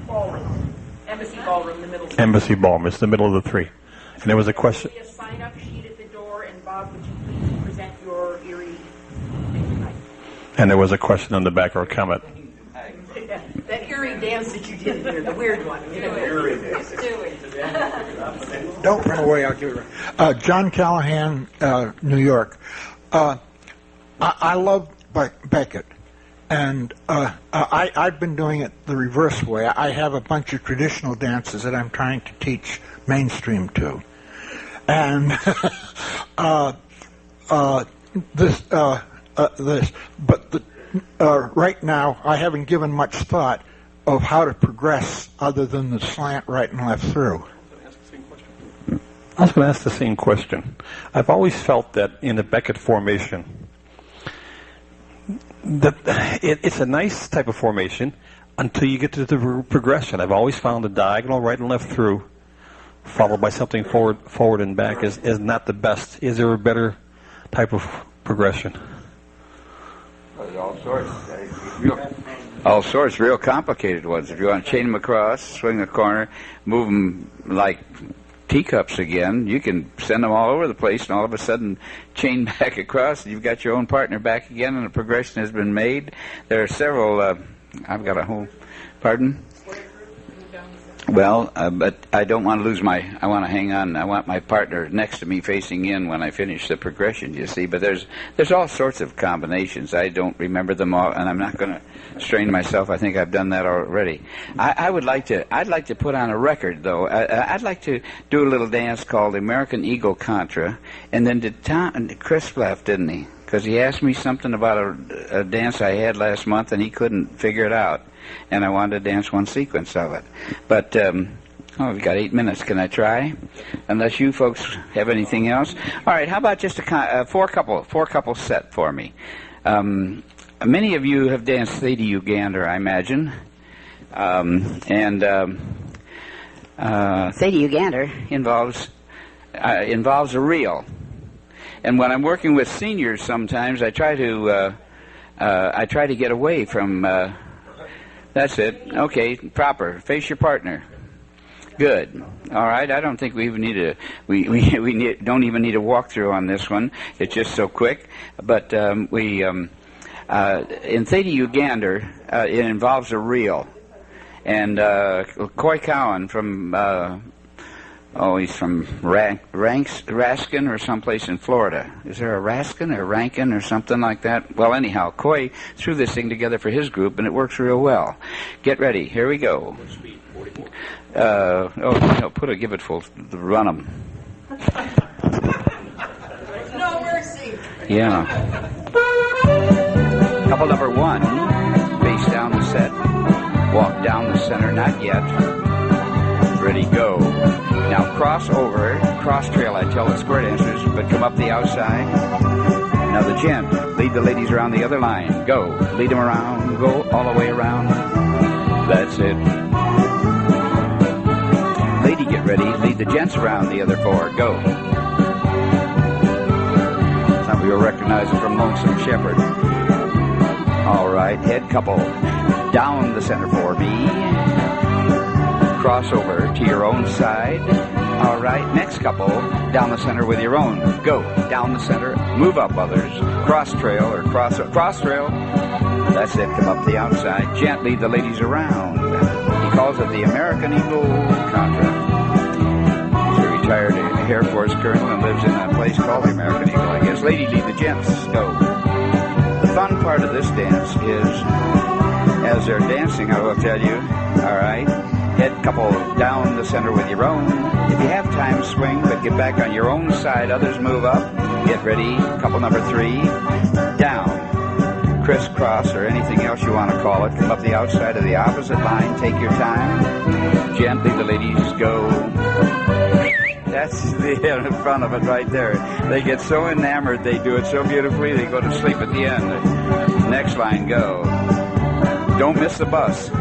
Ballroom. Embassy Ballroom, the middle. Embassy Ballroom. It's the middle of the three. And there was a question. There will be a sign-up sheet at the door, and Bob, would you please present your eerie thing tonight? And there was a question on the back or a comment. That eerie dance that you did there, the weird one. Eerie dance. Don't run away, I'll give it. John Callahan, New York. I love Beckett, and I've been doing it the reverse way. I have a bunch of traditional dances that I'm trying to teach mainstream to, and right now I haven't given much thought of how to progress other than the slant right and left through. I was going to ask the same question. I've always felt that in the Beckett formation, that it's a nice type of formation until you get to the progression. I've always found the diagonal right and left through, followed by something forward and back, is not the best. Is there a better type of progression? All sorts, real complicated ones. If you want to chain them across, swing a corner, move them like teacups again, you can send them all over the place, and all of a sudden chain back across, and you've got your own partner back again, and a progression has been made. There are several, I've got a whole, pardon? Well, but I don't want to lose my. I want to hang on. I want my partner next to me facing in when I finish the progression. You see, but there's all sorts of combinations. I don't remember them all, and I'm not going to strain myself. I think I've done that already. I'd like to put on a record though. I'd like to do a little dance called American Eagle Contra, and then Chris left, didn't he? Because he asked me something about a dance I had last month, and he couldn't figure it out. And I wanted to dance one sequence of it. But, we've got 8 minutes. Can I try? Unless you folks have anything else. All right, how about just a four couple set for me? Many of you have danced Thady Ugander, I imagine. Thady Ugander involves a reel. And when I'm working with seniors sometimes, I try to get away from... That's it. Okay, proper. Face your partner. Good. All right. I don't think we even need don't even need a walkthrough on this one. It's just so quick. But in Thady Ugander, it involves a reel, and Coy Cowan from he's from Raskin or someplace in Florida. Is there a Raskin or Rankin or something like that? Well, anyhow, Coy threw this thing together for his group, and it works real well. Get ready. Here we go. Give it full. Run them. No mercy. Yeah. Couple number 1. Face down the set. Walk down the center. Not yet. Ready, go. Now cross over, cross trail, I tell the square dancers, but come up the outside. Now the gent, lead the ladies around the other line. Go. Lead them around, go all the way around. That's it. Lady, get ready. Lead the gents around the other 4. Go. Some of you will recognize it from Lonesome Shepherd. All right, head couple. Down the center 4B. Cross over to your own side. All right, next couple, down the center with your own. Go, down the center, move up others. Cross trail or cross trail. That's it, come up the outside. Gently the ladies around. He calls it the American Eagle Contra. He's a retired Air Force colonel and lives in a place called the American Eagle, I guess. Lady, lead the gents. Go. The fun part of this dance is, as they're dancing, I will tell you, all right, head couple down the center with your own. If you have time, swing, but get back on your own side. Others move up. Get ready. Couple number 3. Down. Crisscross or anything else you want to call it. Come up the outside of the opposite line. Take your time. Gently, the ladies go. That's the front of it right there. They get so enamored. They do it so beautifully. They go to sleep at the end. Next line, go. Don't miss the bus.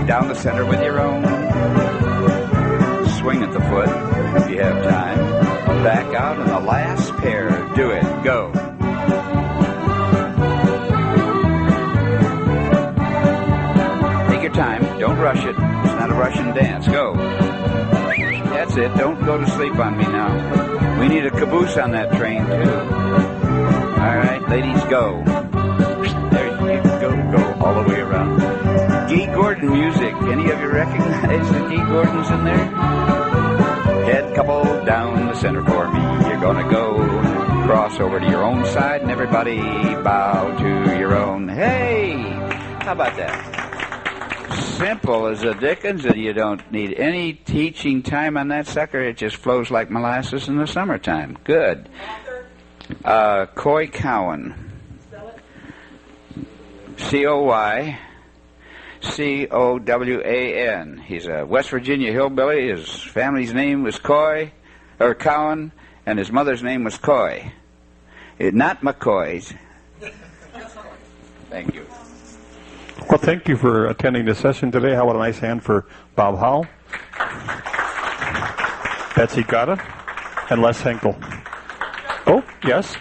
Down the center with your own. Swing at the foot if you have time. Back out in the last pair. Do it. Go. Take your time. Don't rush it. It's not a Russian dance. Go. That's it. Don't go to sleep on me now. We need a caboose on that train, too. All right, ladies, go. There you go. Go all the way around. G. Gordon music. Any of you recognize the G. Gordons in there? Head couple down the center for me. You're going to go cross over to your own side, and everybody bow to your own. Hey! How about that? Simple as a dickens, and you don't need any teaching time on that sucker. It just flows like molasses in the summertime. Good. Coy Cowan. C-O-Y. C-O-W-A-N. He's a West Virginia hillbilly. His family's name was Cowan, and his mother's name was Coy. Not McCoy's. Thank you. Well, thank you for attending the session today. How about a nice hand for Bob Howell, Betsy Gata, and Les Henkel. Oh, yes?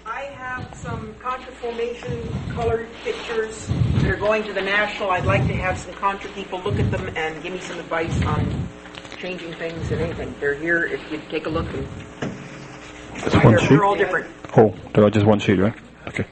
I have some Contra formation colored pictures that are going to the National. I'd like to have some Contra people look at them and give me some advice on changing things and anything. They're here if you take a look. And Just one sheet? they're all different. Oh, they're just one sheet, right? Okay.